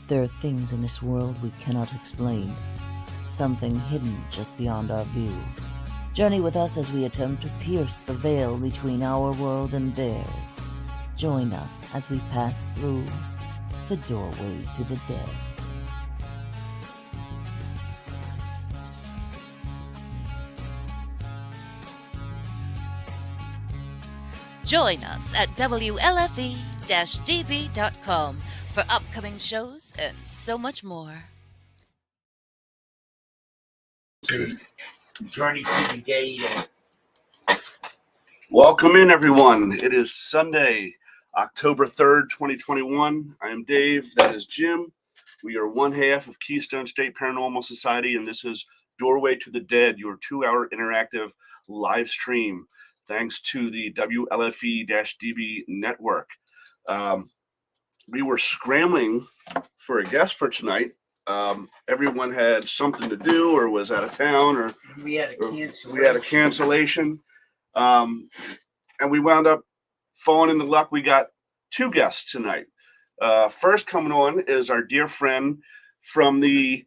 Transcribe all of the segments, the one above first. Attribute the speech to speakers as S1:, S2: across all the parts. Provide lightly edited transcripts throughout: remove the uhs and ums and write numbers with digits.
S1: There are things in this world we cannot explain, something hidden just beyond our view. Journey with us as we attempt to pierce the veil between our world and theirs. Join us as we pass through the doorway to the dead.
S2: Join us at WLFE-DB.com for upcoming shows and so much more.
S3: Journey to the gate.
S4: Welcome in, everyone. It is Sunday, October 3rd, 2021. I am Dave. That is Jim. We are one half of Keystone State Paranormal Society, and this is Doorway to the Dead, your 2-hour interactive live stream, thanks to the WLFE-DB network. We were scrambling for a guest for tonight. Everyone had something to do or was out of town, or
S3: we had a
S4: cancellation. And we wound up falling into luck. We got two guests tonight. First coming on is our dear friend from the,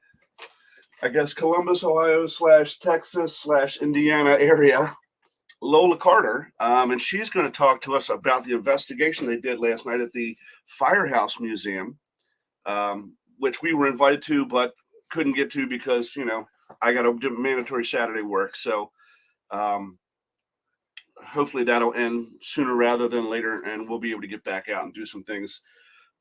S4: I guess, Columbus, Ohio / Texas / Indiana area, Lola Carter, and she's going to talk to us about the investigation they did last night at the Firehouse Museum, which we were invited to but couldn't get to because, I got a mandatory Saturday work. So hopefully that'll end sooner rather than later, and we'll be able to get back out and do some things.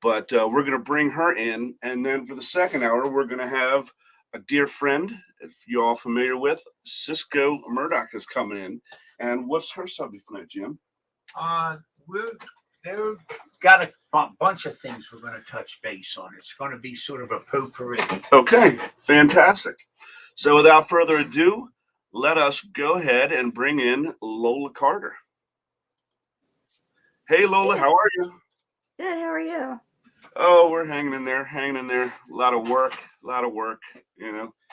S4: But we're going to bring her in, and then for the second hour, we're going to have a dear friend, if you're all familiar with, Cisco Murdoch is coming in. And what's her subject tonight, Jim?
S3: They've got a bunch of things we're going to touch base on. It's going to be sort of a potpourri.
S4: Okay, fantastic. So without further ado, let us go ahead and bring in Lola Carter. Hey, Lola, how are you?
S5: Good, how are you?
S4: Oh, we're hanging in there. A lot of work.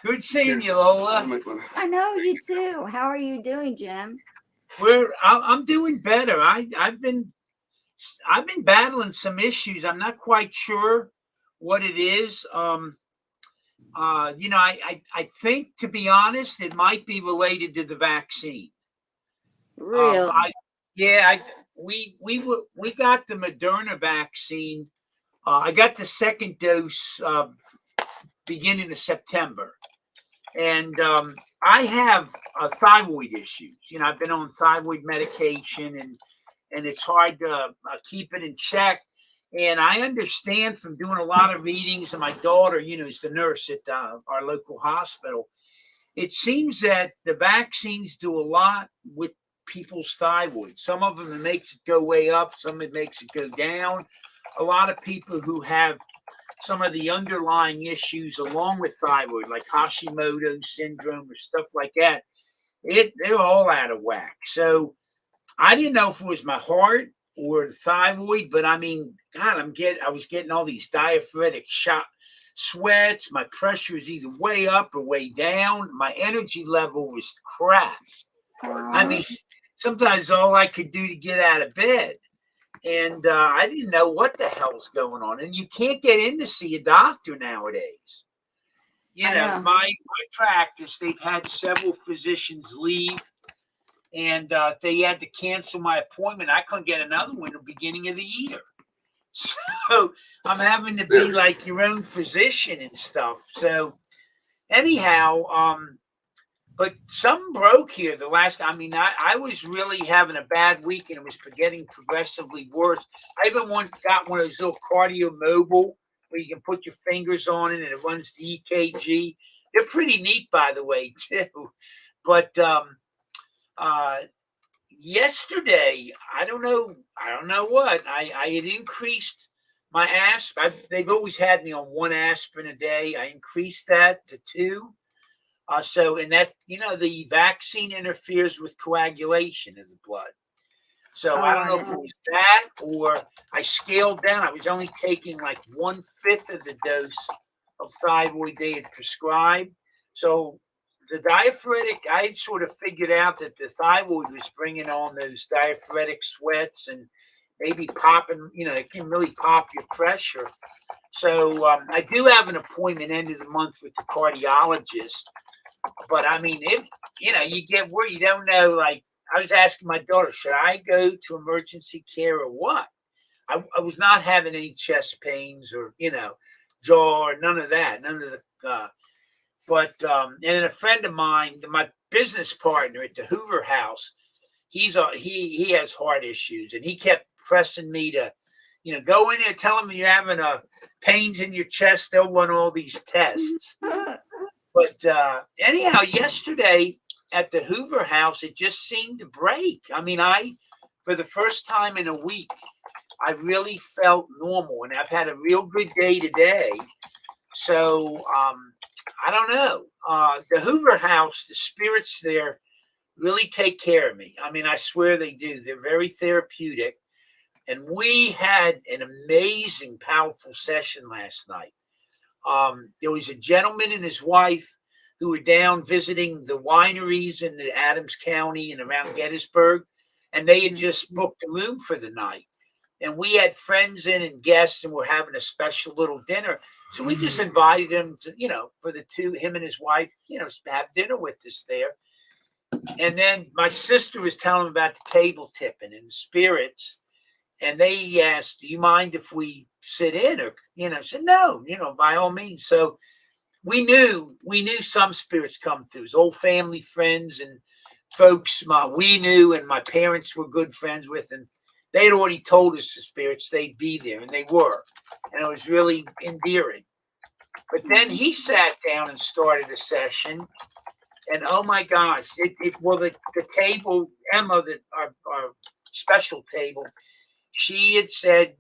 S3: Good seeing you, Lola.
S5: I know you too. How are you doing, Jim?
S3: I'm doing better. I've been battling some issues. I'm not quite sure what it is. I think, to be honest, it might be related to the vaccine.
S5: Really?
S3: We got the Moderna vaccine. I got the second dose beginning of September, and I have thyroid issues. I've been on thyroid medication, and it's hard to keep it in check. And I understand from doing a lot of readings, and my daughter, is the nurse at our local hospital. It seems that the vaccines do a lot with people's thyroid. Some of them, it makes it go way up. Some it makes it go down. A lot of people who have some of the underlying issues along with thyroid, like Hashimoto syndrome or stuff like that, they're all out of whack. So I didn't know if it was my heart or the thyroid, but I mean, God, I was getting all these diaphoretic sweats. My pressure is either way up or way down. My energy level was crap. I mean, sometimes all I could do to get out of bed. And I didn't know what the hell's going on. And you can't get in to see a doctor nowadays. My practice, they've had several physicians leave, and they had to cancel my appointment. I couldn't get another one at the beginning of the year. So I'm having to be like your own physician and stuff. So anyhow, but something broke here the last. I mean, I was really having a bad week, and it was getting progressively worse. I even got one of those little cardio mobile where you can put your fingers on it and it runs the EKG. They're pretty neat, by the way, too. But yesterday, I don't know what I had increased my aspirin. They've always had me on 1 aspirin a day. I increased that to 2. So, and that, the vaccine interferes with coagulation in the blood. So I don't know if it was that or I scaled down. I was only taking like 1/5 of the dose of thyroid they had prescribed. So the diaphoretic, I had sort of figured out that the thyroid was bringing on those diaphoretic sweats and maybe popping, it can really pop your pressure. So I do have an appointment end of the month with the cardiologist. But I mean, you get where you don't know. Like I was asking my daughter, should I go to emergency care or what? I was not having any chest pains or jaw or none of that, none of the. And then a friend of mine, my business partner at the Hoover House, he has heart issues, and he kept pressing me to, go in there, tell him you're having pains in your chest. They'll run all these tests. But anyhow, yesterday at the Hoover House, it just seemed to break. I mean, for the first time in a week, I really felt normal, and I've had a real good day today. So I don't know. The Hoover House, the spirits there really take care of me. I mean, I swear they do. They're very therapeutic. And we had an amazing, powerful session last night. There was a gentleman and his wife who were down visiting the wineries in the Adams County and around Gettysburg, and they had just booked a room for the night. And we had friends in and guests, and we're having a special little dinner. So we just invited him to, for him and his wife, have dinner with us there. And then my sister was telling him about the table tipping and the spirits. And they asked, do you mind if we sit in? Or, said, no, by all means. So we knew some spirits come through. It was old family friends and folks we knew and my parents were good friends with. And they had already told us the spirits they'd be there, and they were. And it was really endearing. But then he sat down and started a session. And oh my gosh, the table, Emma, our special table, she had said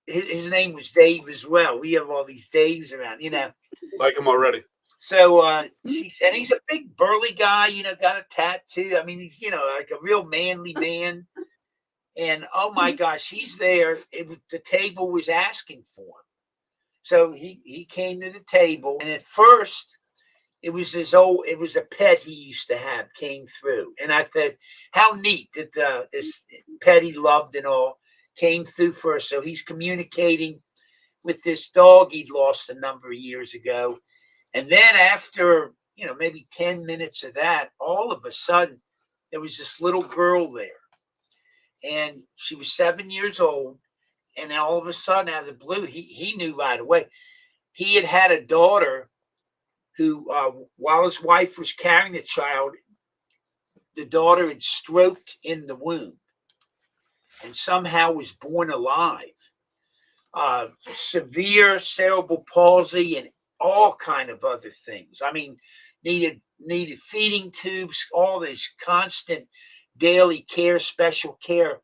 S3: his name was Dave as well. We have all these Daves around,
S4: Like him already.
S3: So she said he's a big burly guy, got a tattoo. I mean, he's like a real manly man. And oh my gosh, he's there. The table was asking for him. So he came to the table, and at first it was a pet he used to have came through. And I thought, how neat that this pet he loved and all came through first. So he's communicating with this dog he'd lost a number of years ago. And then after, maybe 10 minutes of that, all of a sudden, there was this little girl there. And she was 7 years old. And all of a sudden, out of the blue, he knew right away. He had a daughter who, while his wife was carrying the child, the daughter had stroked in the womb and somehow was born alive. Severe cerebral palsy and all kind of other things. I mean, needed feeding tubes, all this constant daily care, special care.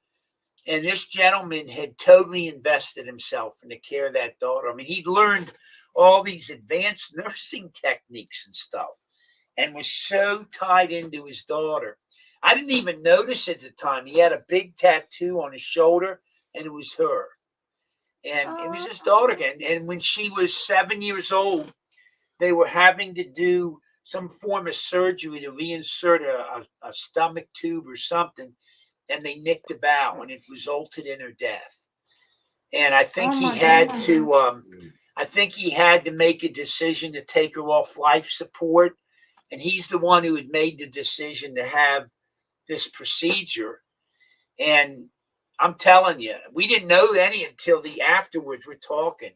S3: And this gentleman had totally invested himself in the care of that daughter. I mean, he'd learned all these advanced nursing techniques and stuff and was so tied into his daughter. I didn't even notice at the time. He had a big tattoo on his shoulder, and it was her. And it was his daughter again. And when she was 7 years old, they were having to do some form of surgery to reinsert a stomach tube or something. And they nicked the bowel, and it resulted in her death. And I think he had to make a decision to take her off life support. And he's the one who had made the decision to have this procedure. And I'm telling you, we didn't know any until afterwards. We're talking.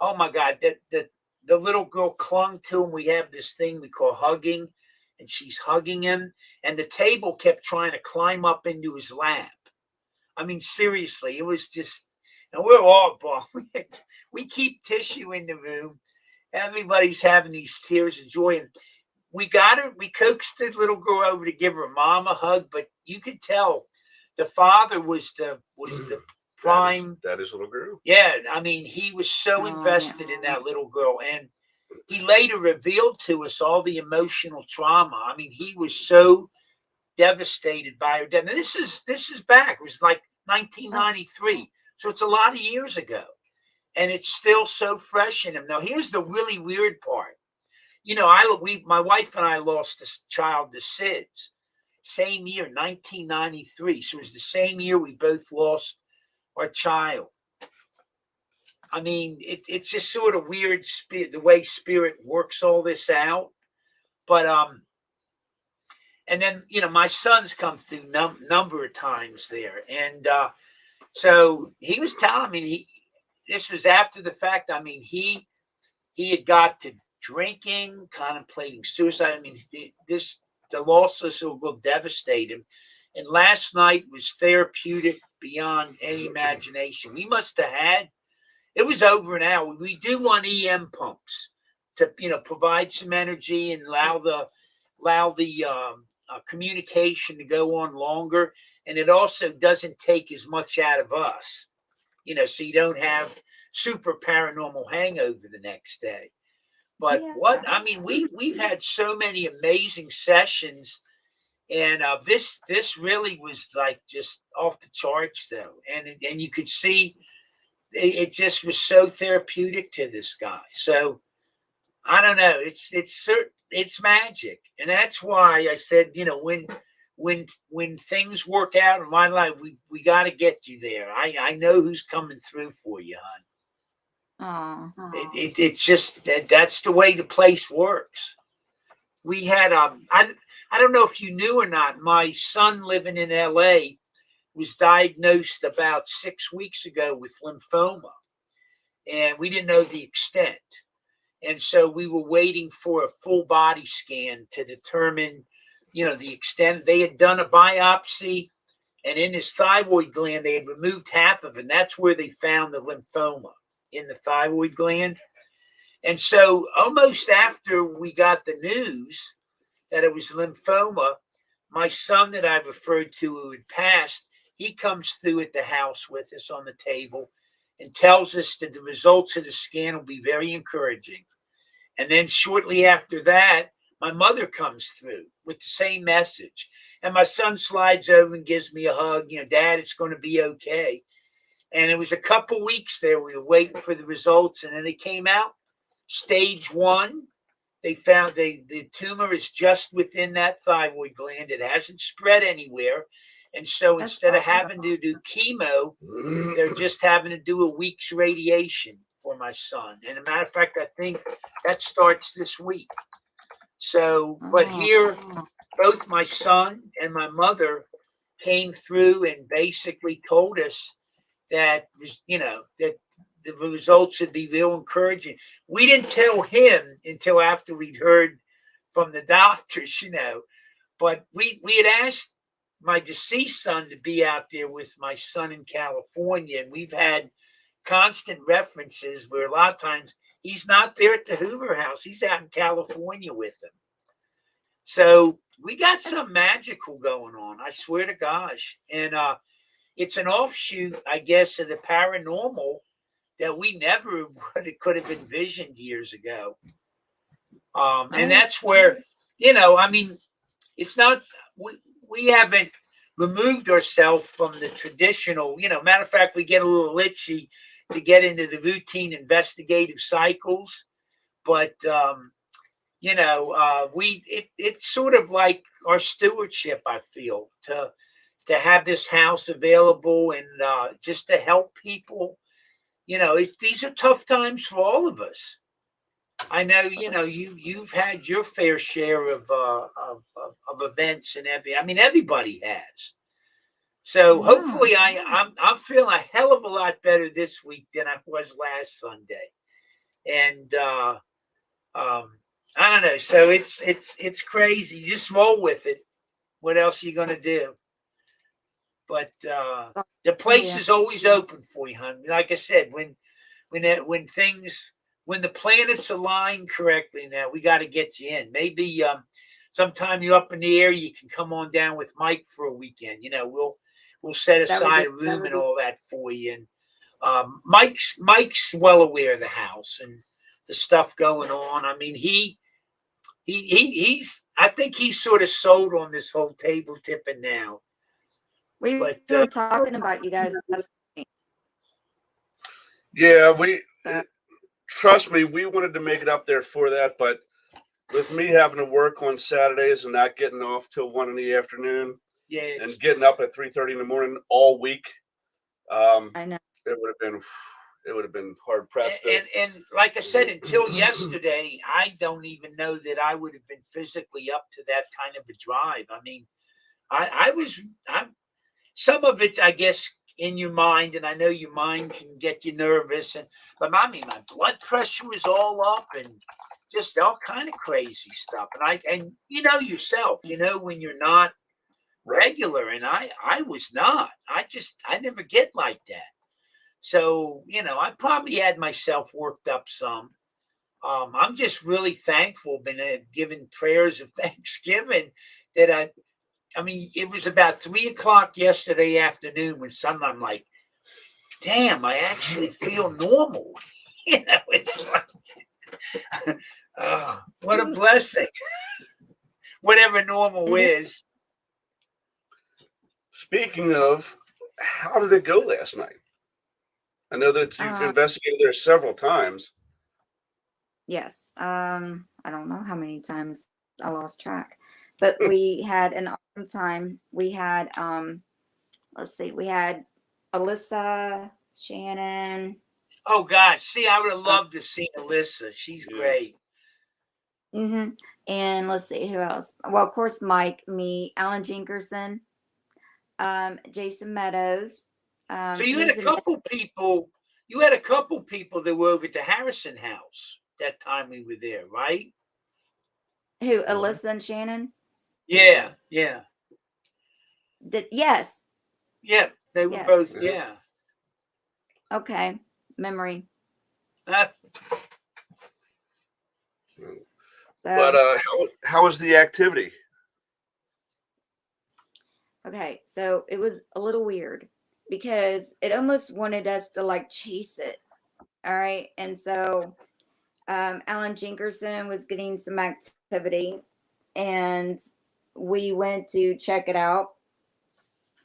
S3: Oh my God, the little girl clung to him. We have this thing we call hugging, and she's hugging him. And the table kept trying to climb up into his lap. I mean, seriously, it was just, and we're all we keep tissue in the room. Everybody's having these tears of joy. And we coaxed the little girl over to give her mom a hug, but you could tell the father was the prime.
S4: That is little girl.
S3: Yeah, I mean, he was so invested in that little girl. And he later revealed to us all the emotional trauma. I mean, he was so devastated by her death. Now, this is back. It was like 1993. So it's a lot of years ago. And it's still so fresh in him. Now, here's the really weird part. My wife and I lost a child to SIDS. Same year, 1993. So it was the same year we both lost our child. I mean, it's just sort of weird the way spirit works all this out. But and then my son's come through number of times there, and so he was telling me this was after the fact. I mean, he had got to drinking, contemplating suicide. I mean, the loss of this will devastate him. And last night was therapeutic beyond any imagination. We must have had. It was over an hour. We do want EM pumps to, provide some energy and allow the communication to go on longer. And it also doesn't take as much out of us, so you don't have super paranormal hangover the next day. But we've had so many amazing sessions, and this really was like just off the charts though. And you could see it just was so therapeutic to this guy. So I don't know. It's magic, and that's why I said, when things work out in my life, we got to get you there. I know who's coming through for you, hon. It's just that's the way the place works. We had I don't know if you knew or not. My son living in LA was diagnosed about 6 weeks ago with lymphoma, and we didn't know the extent. And so we were waiting for a full body scan to determine, the extent. They had done a biopsy, and in his thyroid gland, they had removed half of it. And that's where they found the lymphoma, in the thyroid gland. And so almost after we got the news that it was lymphoma, my son that I referred to who had passed, he comes through at the house with us on the table and tells us that the results of the scan will be very encouraging. And then shortly after that, my mother comes through with the same message. And my son slides over and gives me a hug. Dad, it's going to be okay. And it was a couple weeks there. We were waiting for the results, and then they came out. Stage 1, they found the tumor is just within that thyroid gland. It hasn't spread anywhere. And so instead of having to do chemo, they're just having to do a week's radiation for my son. And a matter of fact, I think that starts this week. So, but here, both my son and my mother came through and basically told us that, that the results would be real encouraging. We didn't tell him until after we'd heard from the doctors, but we had asked my deceased son to be out there with my son in California, and we've had constant references where a lot of times he's not there at the Hoover House. He's out in California with them. So we got some magical going on, I swear to gosh. And it's an offshoot, I guess, of the paranormal that we never could have envisioned years ago. And that's where, it's not, we haven't removed ourselves from the traditional, matter of fact, we get a little itchy to get into the routine investigative cycles. But, it's sort of like our stewardship, I feel, to have this house available and just to help people. These are tough times for all of us. I know, you've had your fair share of events and everybody has. So hopefully I'm feeling a hell of a lot better this week than I was last Sunday. And I don't know. So it's crazy. You just roll with it. What else are you going to do? But the place is always open for you, hon. Like I said, when the planets align correctly, now we got to get you in. Maybe sometime you're up in the air, you can come on down with Mike for a weekend. We'll set aside a room and all that for you. And Mike's well aware of the house and the stuff going on. I mean, he's I think he's sort of sold on this whole table tipping now.
S5: We were talking about you guys.
S4: Yeah, trust me, we wanted to make it up there for that, but with me having to work on Saturdays and not getting off till 1 in the afternoon, and getting up at 3:30 in the morning all week,
S5: I know.
S4: It would have been hard pressed to.
S3: And like I said, until yesterday, I don't even know that I would have been physically up to that kind of a drive. I mean, I some of it, I guess, in your mind, and I know your mind can get you nervous, but I mean, my blood pressure was all up and just all kind of crazy stuff. And you know yourself, when you're not regular, and I was not. I never get like that. So, I probably had myself worked up some. I'm just really thankful, been giving prayers of thanksgiving that I mean, it was about 3 o'clock yesterday afternoon when suddenly I'm like, damn, I actually feel normal. It's like, what a blessing. Whatever normal is.
S4: Speaking of, how did it go last night? I know that you've investigated there several times.
S5: Yes. I don't know how many times, I lost track. But we had an awesome time. We had let's see, we had Alyssa, Shannon.
S3: Oh gosh, see, I would have loved to see Alyssa. She's great.
S5: Mm-hmm. And let's see who else. Well, of course, Mike, me, Alan Jinkerson, Jason Meadows.
S3: So you had a couple people. You had a couple people that were over at the Harrison house that time we were there, right?
S5: Who? Alyssa and Shannon.
S3: Yeah.
S5: Yes.
S3: Yeah, they were both. Yeah.
S5: Okay. Memory.
S4: But how was the activity?
S5: Okay, so it was a little weird because it almost wanted us to like chase it. All right. And so Alan Jinkerson was getting some activity and we went to check it out.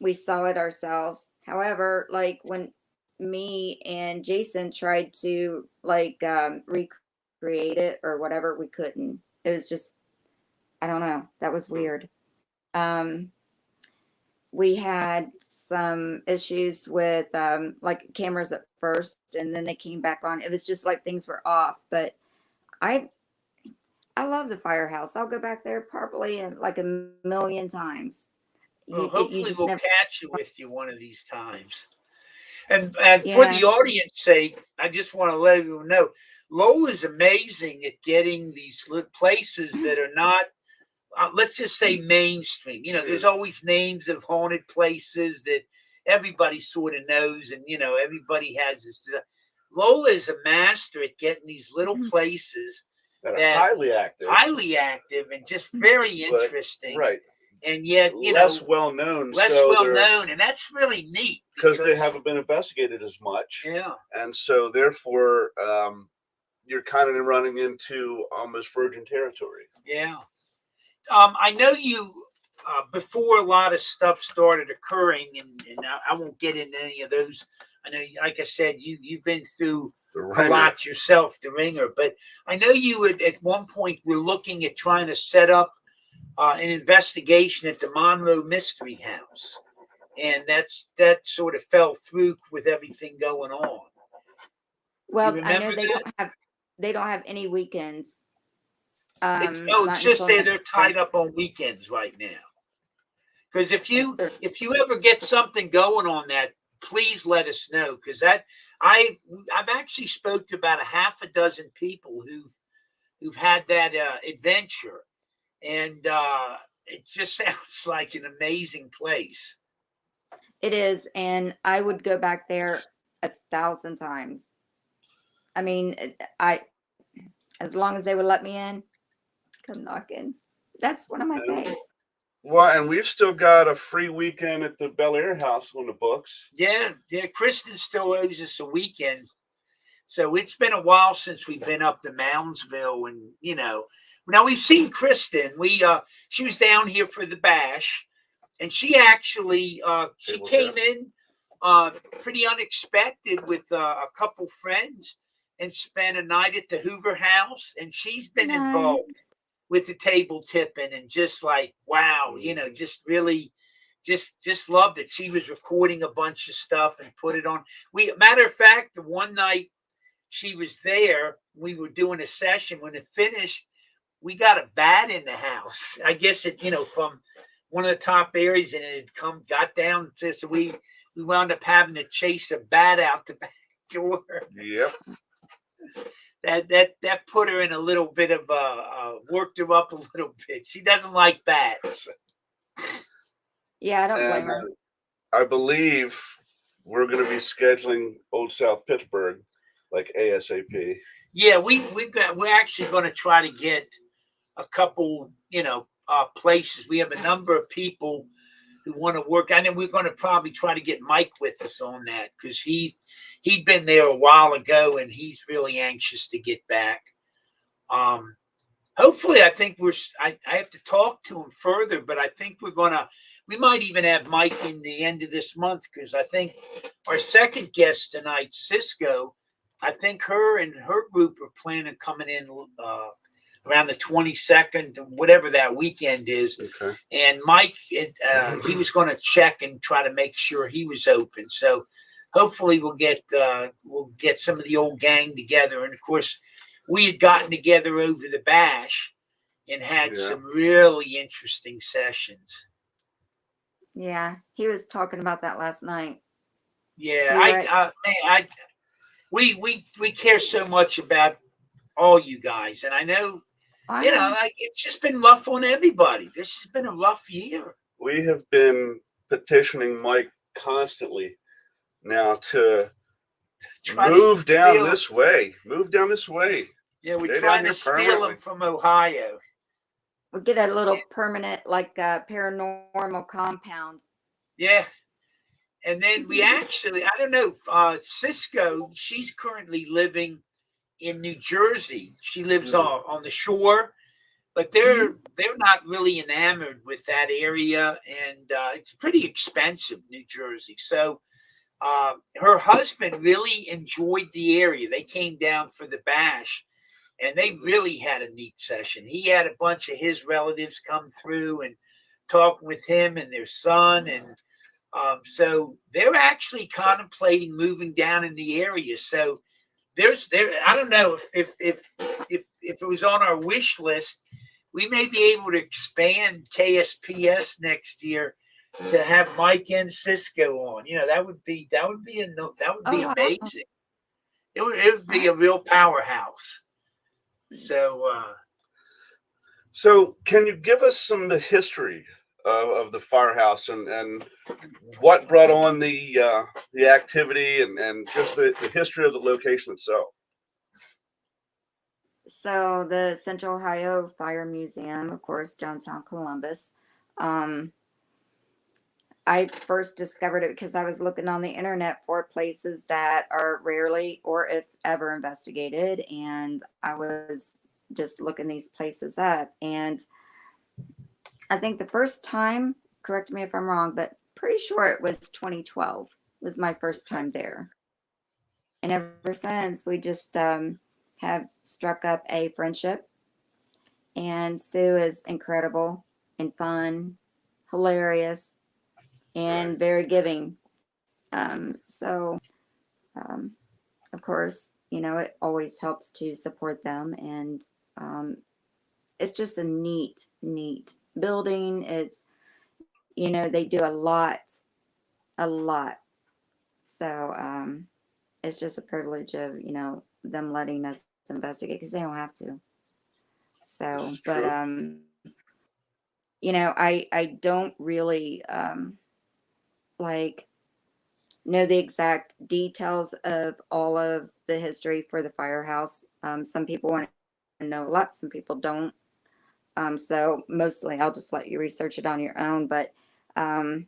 S5: We saw it ourselves. However, like when me and Jason tried to like recreate it or whatever, we couldn't. It was just, I don't know. That was weird. We had some issues with like cameras at first and then they came back on. It was just like things were off, but I love the firehouse. I'll go back there probably like a million times.
S3: Well, hopefully we'll catch you with you one of these times. And for the audience sake, I just want to let everyone know, Lola's amazing at getting these places that are not, let's just say mainstream. There's always names of haunted places that everybody sort of knows, and everybody has this. Lola is a master at getting these little places
S4: that are
S3: highly active, and just very interesting,
S4: right?
S3: And yet,
S4: less well known,
S3: and that's really neat
S4: because they haven't been investigated as much.
S3: Yeah,
S4: and so therefore, you're kind of running into almost virgin territory.
S3: Yeah. I know you, before a lot of stuff started occurring, and I won't get into any of those. I know, like I said, you've been through a lot yourself, the ringer. But I know you would, at one point, were looking at trying to set up an investigation at the Monroe Mystery House. And that sort of fell through with everything going on.
S5: Well, I know they don't have any weekends.
S3: It's just they're tied up on weekends right now. Because if you ever get something going on that, please let us know. Because I've actually spoke to about a half a dozen people who've had that adventure, and it just sounds like an amazing place.
S5: It is, and I would go back there 1,000 times. I mean, as long as they would let me in. Come knocking. That's one of my faves.
S4: Well, and we've still got a free weekend at the Bel Air house on the books.
S3: Yeah. Kristen still owes us a weekend. So it's been a while since we've been up to Moundsville, and now we've seen Kristen. She was down here for the bash, and she actually she came in pretty unexpected with a couple friends and spent a night at the Hoover house, and she's been involved with the table tipping, and just like, wow, just really just loved it. She was recording a bunch of stuff and put it on. Matter of fact, the one night she was there, we were doing a session. When it finished, we got a bat in the house. I guess it, from one of the top areas, and it had got down to, so we wound up having to chase a bat out the back door.
S4: Yep.
S3: That put her in a little bit of worked her up a little bit. She doesn't like bats.
S5: Yeah, I don't blame
S4: And
S5: her.
S4: I believe we're going to be scheduling Old South Pittsburgh like ASAP.
S3: Yeah, we're actually going to try to get a couple, places. We have a number of people who want to work. I know we're going to probably try to get Mike with us on that, because he'd been there a while ago and he's really anxious to get back. Hopefully, I think I have to talk to him further, but I think we might even have Mike in the end of this month, because I think our second guest tonight, Cisco, I think her and her group are planning on coming in around the 22nd, whatever that weekend is.
S4: Okay.
S3: And Mike, he was going to check and try to make sure he was open. So hopefully we'll get some of the old gang together. And of course, we had gotten together over the bash and had some really interesting sessions.
S5: Yeah, he was talking about that last night.
S3: Yeah, we care so much about all you guys, and I know, it's just been rough on everybody. This has been a rough year.
S4: We have been petitioning Mike constantly now to move down this way. Move down this way.
S3: Yeah, we're trying to steal him from Ohio.
S5: We'll get a little permanent, like paranormal compound.
S3: Yeah. And then we actually, I don't know, Cisco, she's currently living in New Jersey. She lives on the shore, but they're not really enamored with that area, and it's pretty expensive, New Jersey. So her husband really enjoyed the area. They came down for the bash, and they really had a neat session. He had a bunch of his relatives come through and talk with him and their son, and so they're actually contemplating moving down in the area. So I don't know if it was on our wish list, we may be able to expand KSPS next year to have Mike and Cisco on. That would be amazing. It would be a real powerhouse.
S4: So can you give us some of the history of the firehouse and what brought on the activity and just the history of the location itself?
S5: So the Central Ohio Fire Museum, of course, downtown Columbus. I first discovered it because I was looking on the internet for places that are rarely or if ever investigated, and I was just looking these places up. And I think the first time, correct me if I'm wrong, but pretty sure it was 2012 was my first time there. And ever since, we just have struck up a friendship. And Sue is incredible and fun, hilarious, and very giving. Of course, it always helps to support them. And it's just a neat building. It's, they do a lot. So it's just a privilege of, them letting us investigate, because they don't have to. So, but, I don't really know the exact details of all of the history for the firehouse. Some people want to know a lot, some people don't. So mostly I'll just let you research it on your own. But they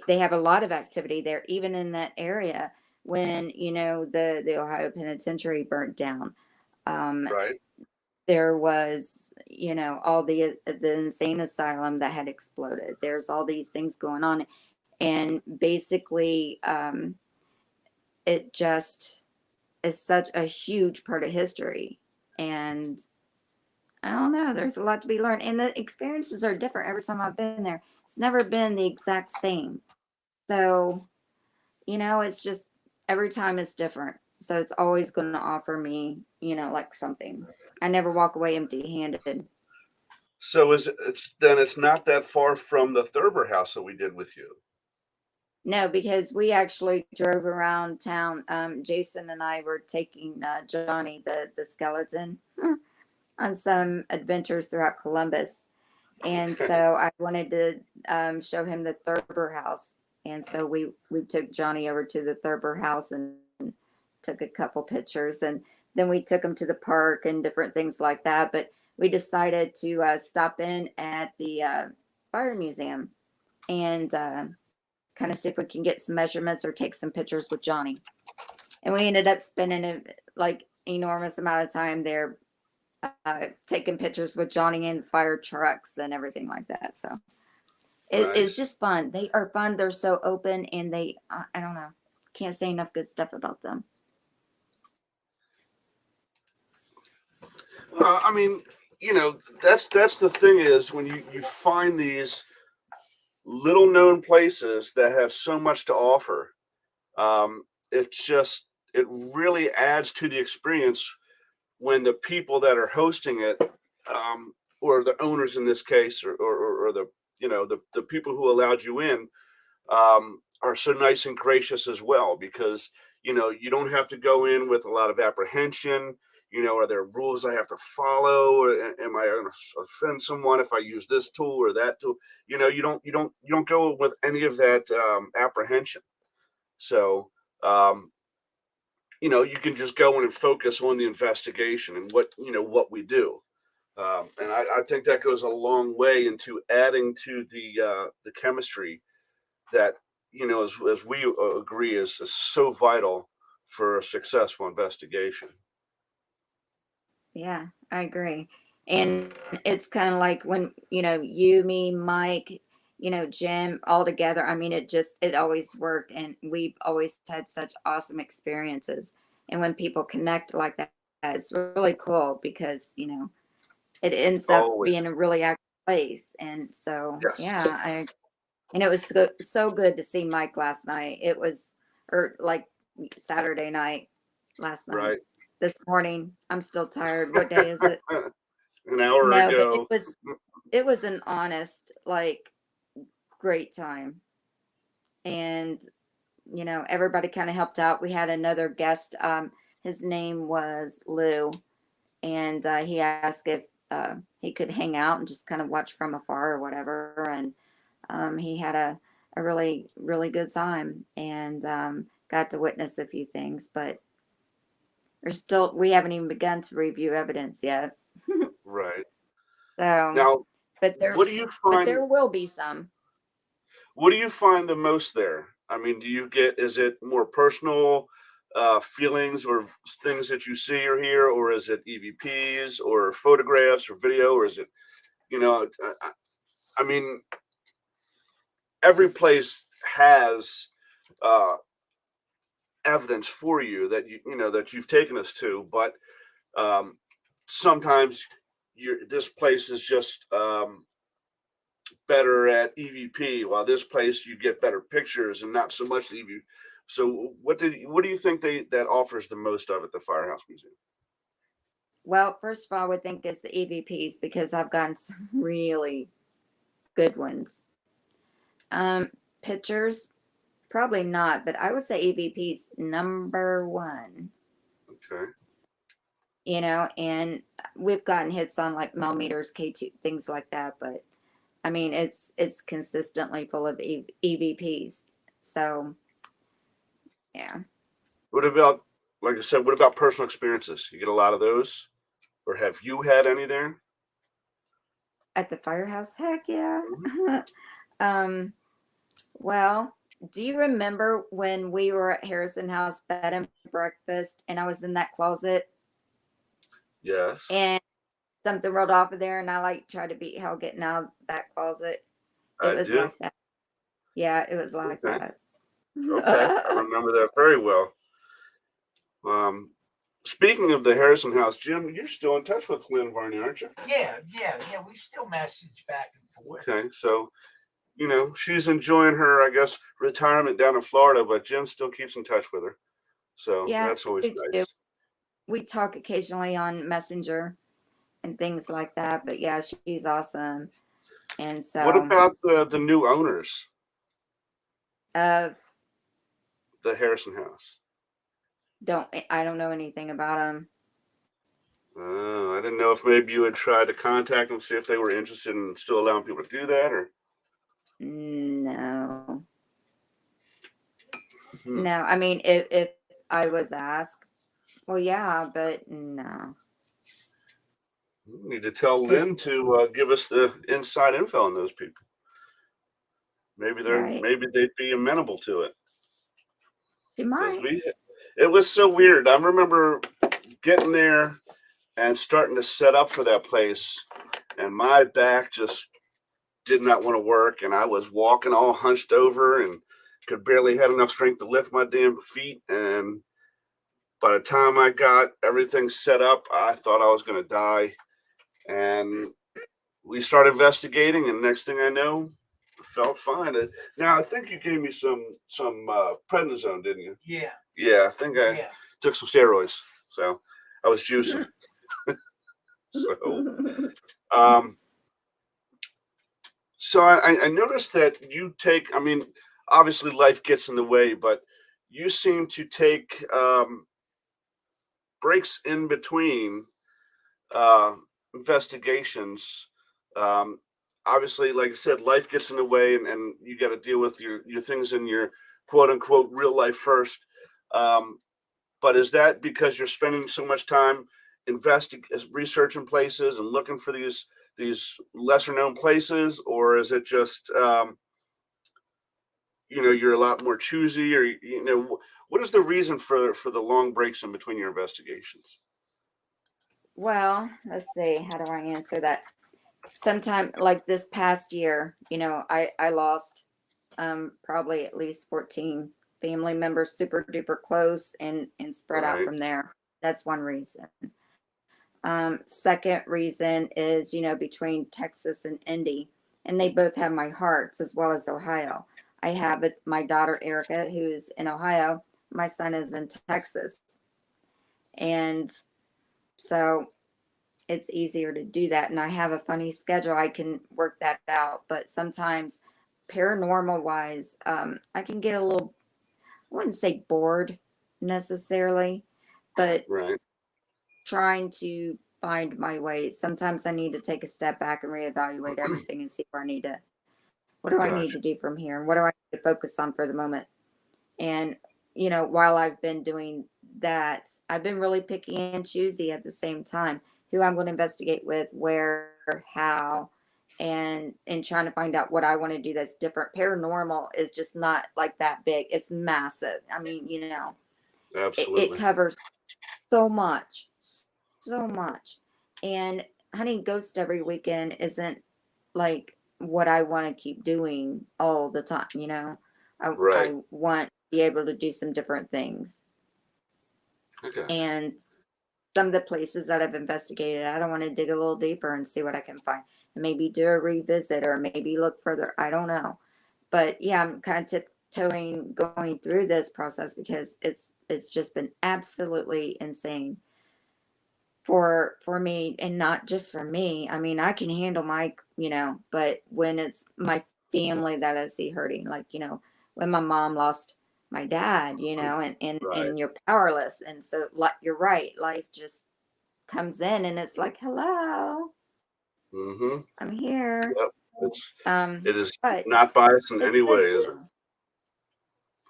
S5: have a lot of activity there, even in that area when the Ohio Penitentiary burnt down.
S4: Right.
S5: There was all the insane asylum that had exploded. There's all these things going on, and basically it just is such a huge part of history. And I don't know, there's a lot to be learned, and the experiences are different every time I've been there. it's never been the exact same. So, it's just every time it's different. So it's always going to offer me, like something. I never walk away empty-handed.
S4: So it's not that far from the Thurber house that we did with you.
S5: No, because we actually drove around town. Jason and I were taking Johnny, the skeleton, on some adventures throughout Columbus. And
S4: Okay.
S5: so I wanted to show him the Thurber house. And so we took Johnny over to the Thurber house and took a couple pictures. And then we took him to the park and different things like that. But we decided to stop in at the fire museum and kind of see if we can get some measurements or take some pictures with Johnny. And we ended up spending a enormous amount of time there taking pictures with Johnny and the fire trucks and everything like that. So it's
S4: Nice.
S5: just fun. They are fun. They're so open, and they I don't know, can't say enough good stuff about them.
S4: I mean, that's the thing is when you find these little known places that have so much to offer, it really adds to the experience when the people that are hosting it, or the owners in this case, or the the people who allowed you in, are so nice and gracious as well, because you don't have to go in with a lot of apprehension. Are there rules I have to follow? Or am I going to offend someone if I use this tool or that tool? You don't go with any of that apprehension. So you can just go in and focus on the investigation and what we do. And I think that goes a long way into adding to the chemistry that as we agree is so vital for a successful investigation.
S5: Yeah, I agree. And it's kind of like when, you, me, Mike, Jim all together. I mean, it always worked. And we've always had such awesome experiences. And when people connect like that, it's really cool because, it ends up
S4: Always.
S5: being a really active place. And so,
S4: Yes.
S5: yeah, and it was so good to see Mike last night. It was, or like Saturday night, last night.
S4: Right.
S5: This morning, I'm still tired. What day is it?
S4: An hour
S5: No, but it
S4: ago.
S5: was it was an honest, like, great time. And everybody kind of helped out. We had another guest. His name was Lou, and he asked if he could hang out and just kind of watch from afar or whatever. And he had a really, really good time and got to witness a few things. But we haven't even begun to review evidence yet.
S4: Right.
S5: So,
S4: Now,
S5: but there,
S4: what do you
S5: but
S4: find?
S5: there will be some.
S4: What do you find the most there? I mean, is it more personal feelings or things that you see or hear, or is it EVPs or photographs or video, or is it, I mean, every place has uh, evidence for you that that you've taken us to, but sometimes this place is just better at EVP, while this place you get better pictures and not so much EVP. So what do you think that offers the most of at the Firehouse Museum?
S5: Well, first of all, I would think it's the EVPs because I've gotten some really good ones. Pictures, probably not, but I would say EVP's number one.
S4: Okay.
S5: And we've gotten hits on like millimeters, K2, things like that, but I mean, it's consistently full of EVPs. So, yeah.
S4: What about, like I said, what about personal experiences? You get a lot of those, or have you had any there?
S5: At the firehouse, heck yeah.
S4: Mhm.
S5: um, well, do you remember when we were at Harrison House Bed and Breakfast and I was in that closet
S4: Yes,
S5: and something rolled off of there and I like tried to beat hell getting out of that closet? It
S4: I
S5: was
S4: do.
S5: like that. Yeah, it was like
S4: Okay.
S5: that.
S4: Okay. I remember that very well. Um, Speaking of the Harrison House, Jim, you're still in touch with Lynn Varney, aren't you?
S3: Yeah. We still message back and forth.
S4: Okay. So you know, she's enjoying her, I guess, retirement down in Florida, but Jim still keeps in touch with her. So
S5: Yeah,
S4: that's always
S5: I do too.
S4: nice.
S5: We talk occasionally on Messenger and things like that. But yeah, she's awesome. And
S4: What
S5: so,
S4: about the new owners,
S5: of
S4: the Harrison House?
S5: I don't know anything about them.
S4: I didn't know if maybe you had tried to contact them, see if they were interested in still allowing people to do that, or.
S5: No,
S4: Hmm.
S5: no. I mean, if I was asked, well, yeah, but no,
S4: We need to tell
S5: because
S4: Lynn to give us the inside info on those people.
S5: right,
S4: Maybe they'd be amenable to it
S5: she
S4: because
S5: might.
S4: it was so weird. I remember getting there and starting to set up for that place, and my back just did not want to work, and I was walking all hunched over and could barely had enough strength to lift my damn feet. And by the time I got everything set up, I thought I was going to die. And we started investigating, and next thing I know, I felt fine. Now I think you gave me some prednisone, didn't you?
S3: Yeah.
S4: Yeah, I think I
S3: Yeah.
S4: took some steroids, so I was juicing. So, um, so I noticed that you take. I mean, obviously life gets in the way, but you seem to take breaks in between uh, investigations. Um, Obviously, like I said, life gets in the way, and you got to deal with your things in your quote unquote real life first. Um, but is that because you're spending so much time researching places and looking for these lesser known places, or is it just you're a lot more choosy, or what is the reason for the long breaks in between your investigations?
S5: Well, let's see. How do I answer that? Sometime like this past year, I lost probably at least 14 family members, super duper close, and spread out
S4: Right,
S5: from there. That's one reason. Second reason is, between Texas and Indy, and they both have my hearts as well as Ohio. I have my daughter Erica, who's in Ohio. My son is in Texas, and so it's easier to do that. And I have a funny schedule; I can work that out. But sometimes, paranormal wise, I can get a little, I wouldn't say bored necessarily, but
S4: right,
S5: trying to find my way. Sometimes I need to take a step back and reevaluate everything and see where what do I need
S4: gotcha.
S5: to do from here? And what do I need to focus on for the moment? And, while I've been doing that, I've been really picky and choosy at the same time who I'm going to investigate with, where, how, and trying to find out what I want to do that's different. Paranormal is just not like that big. It's massive. I mean, it
S4: Absolutely.
S5: covers so much, so much. And hunting ghosts every weekend isn't like what I want to keep doing all the time. I
S4: Right.
S5: want to be able to do some different things.
S4: I got you.
S5: And some of the places that I've investigated, I don't want to dig a little deeper and see what I can find. And maybe do a revisit or maybe look further. I don't know. But yeah, I'm kind of tiptoeing going through this process because it's just been absolutely insane for me, and not just for me. I mean, I can handle but when it's my family that I see hurting, like, when my mom lost my dad,
S4: Right.
S5: and you're powerless. And so, like, you're right, life just comes in and it's like, hello,
S4: Mm-hmm.
S5: I'm here.
S4: Yep. It's
S5: Um,
S4: it is
S5: but
S4: not biased in
S5: it's
S4: any way,
S5: good
S4: is it?
S5: too.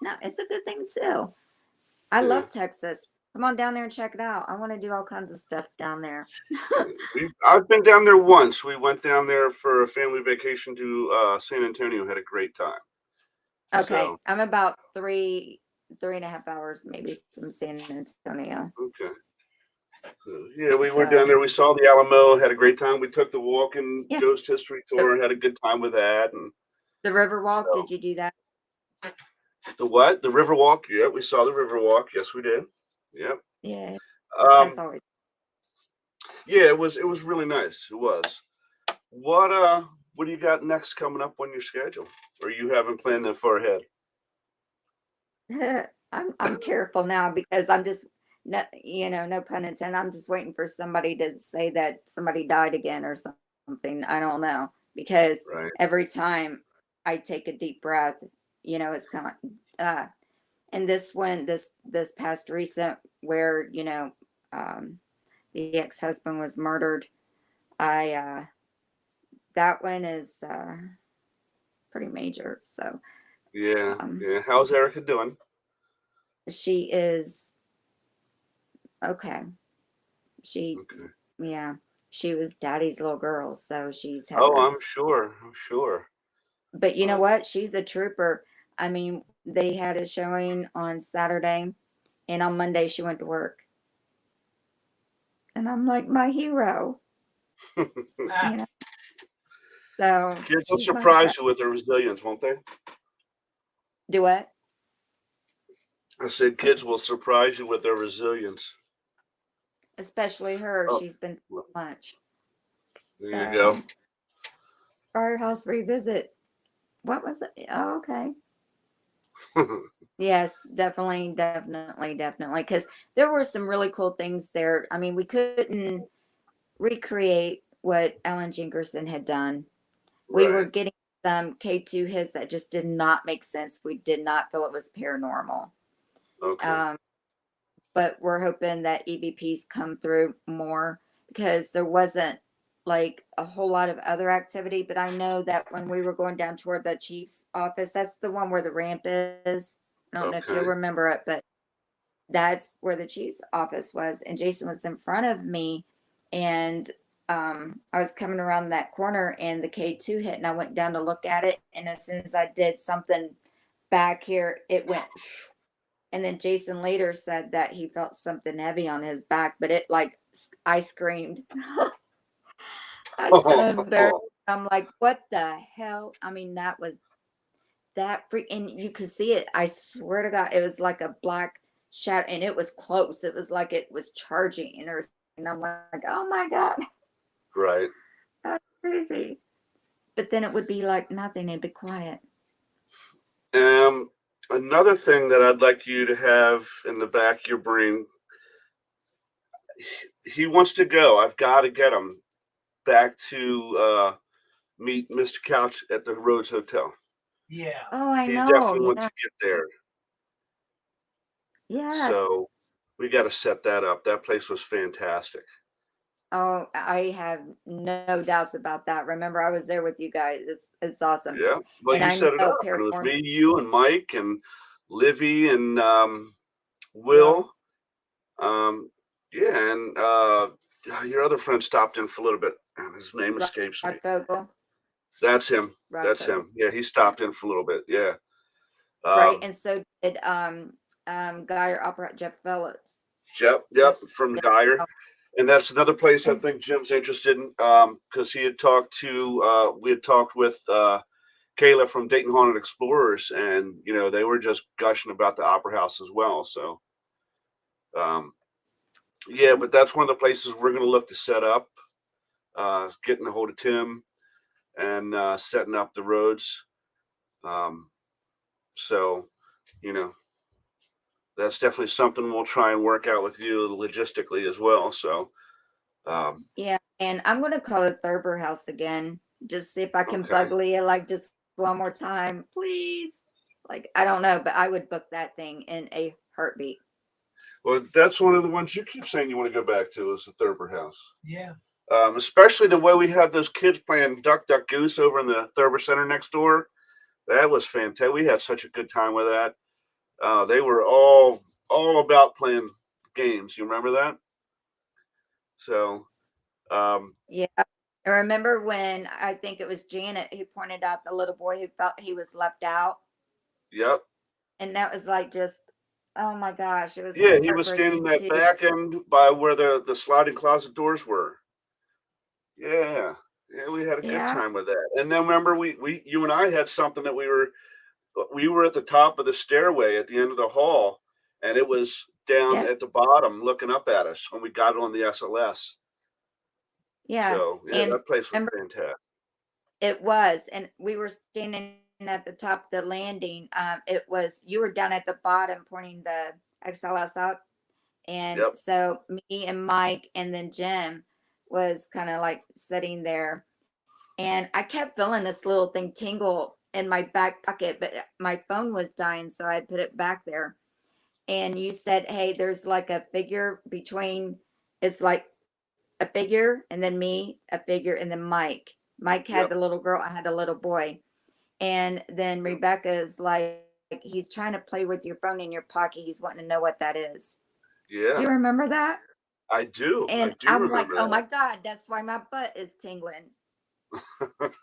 S5: No, it's a good thing too. I
S4: Yeah.
S5: love Texas. Come on down there and check it out. I want to do all kinds of stuff down there.
S4: I've been down there once. We went down there for a family vacation to San Antonio. Had a great time.
S5: Okay,
S4: So
S5: I'm about 3.5 hours maybe from San Antonio.
S4: okay. So, yeah, we were down
S5: So
S4: there. We saw the Alamo. Had a great time. We took the walking
S5: yeah,
S4: ghost history
S5: the,
S4: tour. Had a good time with that. And
S5: the Riverwalk.
S4: so
S5: Did you do that?
S4: the what? The Riverwalk. Yeah, we saw the Riverwalk. Yes, we did. Yep.
S5: Yeah, that's
S4: Um,
S5: always.
S4: yeah, it was really nice. It was. What what do you got next coming up on your schedule? Or you haven't planned that far ahead?
S5: I'm careful now because I'm just no, no pun intended. I'm just waiting for somebody to say that somebody died again or something. I don't know because
S4: Right.
S5: every time I take a deep breath, it's kind of and this past recent where the ex-husband was murdered. I That one is pretty major. So
S4: Yeah.
S5: um,
S4: Yeah. How's Erica doing?
S5: she is okay. She
S4: Okay.
S5: Yeah, she was daddy's little girl, so she's
S4: Oh,
S5: having a.
S4: I'm sure. I'm sure.
S5: But you know
S4: Um,
S5: what? She's a trooper. I mean, they had a showing on Saturday, and on Monday she went to work, and I'm like my hero, you know. So
S4: Kids will
S5: she's my
S4: surprise you with their resilience, won't they?
S5: do what?
S4: I said kids will surprise you with their resilience.
S5: Especially her.
S4: Oh,
S5: She's been
S4: well,
S5: through much.
S4: there you go.
S5: So firehouse revisit. What was it? Oh, okay. Yes, definitely, definitely, definitely. Because there were some really cool things there. I mean, we couldn't recreate what Alan Jinkerson had done. We were
S4: Right.
S5: getting some K2 hits that just did not make sense. We did not feel it was paranormal.
S4: Okay.
S5: Um, but we're hoping that EVPs come through more because there wasn't like a whole lot of other activity. But I know that when we were going down toward the chief's office, that's the one where the ramp is. I don't know if you'll
S4: Okay.
S5: remember it, but that's where the chief's office was. And Jason was in front of me. And I was coming around that corner and the K2 hit. And I went down to look at it. And as soon as I did something back here, it went. And then Jason later said that he felt something heavy on his back, but it like I screamed. I was so embarrassed. I'm like, what the hell? I mean, that was that freak, and you could see it. I swear to God, it was like a black shadow, and it was close. It was like it was charging, and I'm like, oh my God,
S4: Right.
S5: that's crazy. But then it would be like nothing. It'd be quiet.
S4: Um, Another thing that I'd like you to have in the back of your brain, he wants to go. I've got to get him back to meet Mr. Couch at the Rhodes Hotel.
S3: Yeah.
S5: Oh, I
S4: He
S5: know.
S4: definitely wants
S5: Yeah.
S4: to get there.
S5: Yes.
S4: So we got to set that up. That place was fantastic.
S5: Oh, I have no doubts about that. Remember, I was there with you guys. It's awesome,
S4: Yeah. Well,
S5: and
S4: you
S5: I
S4: set it
S5: know
S4: up, and it was
S5: paranormal.
S4: me, you, and Mike, and Livy, and
S5: Well,
S4: Will. Um, yeah, and your other friend stopped in for a little bit. His name
S5: Rod
S4: escapes me.
S5: Fogel,
S4: That's him.
S5: Rod
S4: That's
S5: Fogel,
S4: him. Yeah, he stopped in for a little bit. Yeah.
S5: right?
S4: Um,
S5: And so did Guy or Opera Jeff Phillips.
S4: Yep,
S5: Jeff's
S4: from Geyer. And that's another place I
S5: and
S4: think Jim's interested in because he had talked to, we had talked with Kayla from Dayton Haunted Explorers, and, they were just gushing about the Opera House as well. So, um, yeah, but that's one of the places we're going to look to set up, getting a hold of Tim and setting up the roads. Um, so, you know, that's definitely something we'll try and work out with you logistically as well. So,
S5: yeah, and I'm gonna call it Thurber House again. Just see if I can
S4: okay.
S5: bug Leah like just one more time, please. Like I don't know, but I would book that thing in a heartbeat.
S4: Well, that's one of the ones you keep saying you want to go back to is the Thurber House.
S3: Yeah.
S4: Especially the way we had those kids playing Duck Duck Goose over in the Thurber Center next door. That was fantastic. We had such a good time with that. They were all about playing games. You remember that? So, um,
S5: Yeah. I remember when I think it was Janet who pointed out the little boy who felt he was left out.
S4: yep.
S5: And that was like just, oh my gosh, it was
S4: Yeah, he was standing
S5: heartbreaking
S4: that
S5: too.
S4: back end by where the sliding closet doors were. Yeah. Yeah, we had a good
S5: Yeah.
S4: time with that. And then remember you and I had something that we were at the top of the stairway at the end of the hall, and it was down
S5: Yeah.
S4: at the bottom looking up at us when we got on the SLS.
S5: Yeah.
S4: So yeah,
S5: And
S4: that place was
S5: remember
S4: fantastic.
S5: It was, and we were standing at the top of the landing. It was you were down at the bottom pointing the XLS up, and
S4: Yep.
S5: so me and Mike and then Jim was kind of like sitting there, and I kept feeling this little thing tingle in my back pocket, but my phone was dying, so I put it back there. And you said, "Hey, there's like a figure between. It's like a figure, and then me, a figure, and then Mike. Mike had
S4: Yep.
S5: the little girl, I had a little boy." And then Rebecca's like, he's trying to play with your phone in your pocket. He's wanting to know what that is. Do
S4: Yeah.
S5: you remember that?
S4: I do. I
S5: And
S4: do
S5: I'm like,
S4: remember
S5: oh my
S4: that.
S5: God, that's why my butt is tingling.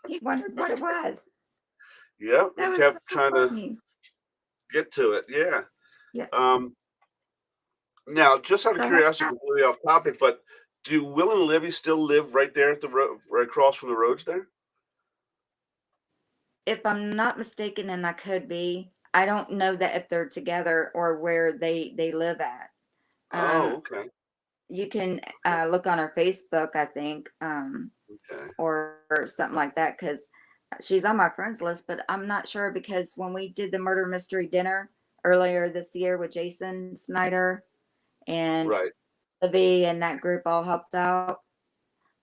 S5: He wondered what it was.
S4: Yep. We
S5: That was
S4: kept
S5: so
S4: trying to
S5: funny.
S4: get to it. Yeah.
S5: Yeah.
S4: Um, Now, just out of
S5: So what
S4: curiosity, completely off topic, but do Will and Livy still live right there at the road, right across from the roads there?
S5: if I'm not mistaken, and I could be, I don't know that if they're together or where they live at.
S4: Oh,
S5: Um,
S4: okay.
S5: you can look on her Facebook, I think,
S4: Okay.
S5: or something like that, because she's on my friends list, but I'm not sure because when we did the murder mystery dinner earlier this year with Jason Snyder and
S4: Right.
S5: Livy and that group all helped out.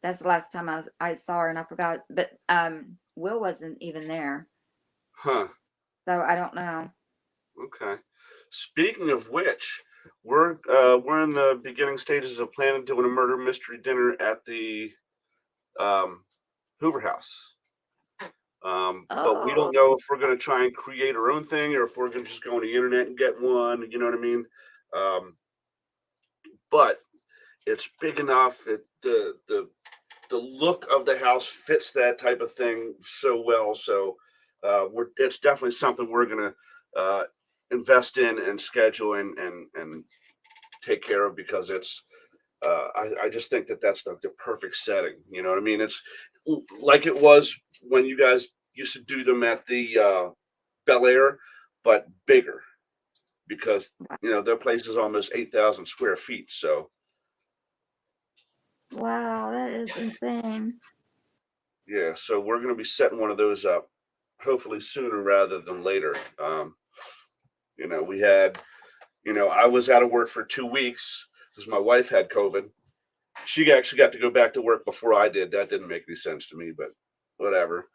S5: That's the last time I saw her and I forgot. But Will wasn't even there.
S4: Huh.
S5: So I don't know.
S4: Okay. Speaking of which, we're in the beginning stages of planning doing a murder mystery dinner at the um, Hoover House. But we
S5: Oh,
S4: don't know if we're going to try and create our own thing or if we're going to just go on the internet and get one. You know what I mean? Um, but it's big enough. The look of the house fits that type of thing so well. So it's definitely something we're going to invest in and schedule and take care of because it's. I just think that that's the perfect setting. You know what I mean? It's like it was when you guys used to do them at the Bel Air, but bigger because their place is almost 8,000 square feet. So
S5: wow, that is insane.
S4: yeah, so we're going to be setting one of those up hopefully sooner rather than later. We had, I was out of work for 2 weeks because my wife had COVID. She actually got to go back to work before I did. That didn't make any sense to me, but whatever.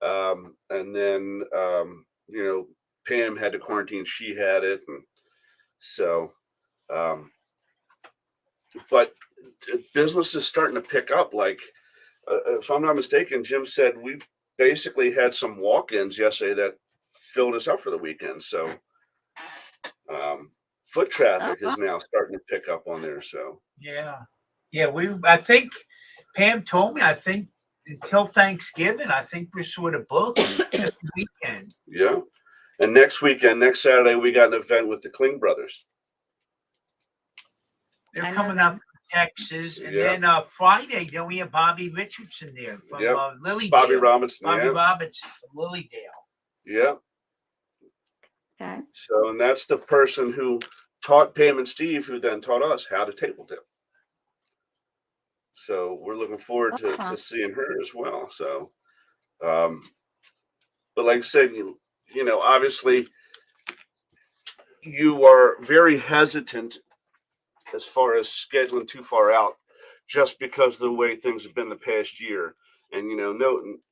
S4: And then, Pam had to quarantine. She had it. And so, um, but business is starting to pick up. Like, if I'm not mistaken, Jim said we basically had some walk-ins yesterday that filled us up for the weekend. So foot
S5: Oh,
S4: traffic
S5: wow.
S4: is now starting to pick up on there. So
S3: Yeah. Yeah. I think Pam told me, I think until Thanksgiving, I think we're sort of booked this weekend.
S4: yeah. And next weekend, next Saturday, we got an event with the Kling brothers.
S3: They're
S5: I know
S3: coming up
S5: them.
S3: from Texas. And
S4: Yeah.
S3: then Friday, don't we have Bobby Richardson there from
S4: Yep.
S3: Lilydale?
S4: Bobby Robinson.
S3: Bobby
S4: Yeah.
S3: Robinson from Lilydale.
S4: Yeah.
S5: Okay.
S4: So, and that's the person who taught Pam and Steve, who then taught us how to table tip. So we're looking forward to seeing her as well. So, but like I said, obviously you are very hesitant as far as scheduling too far out, just because of the way things have been the past year. And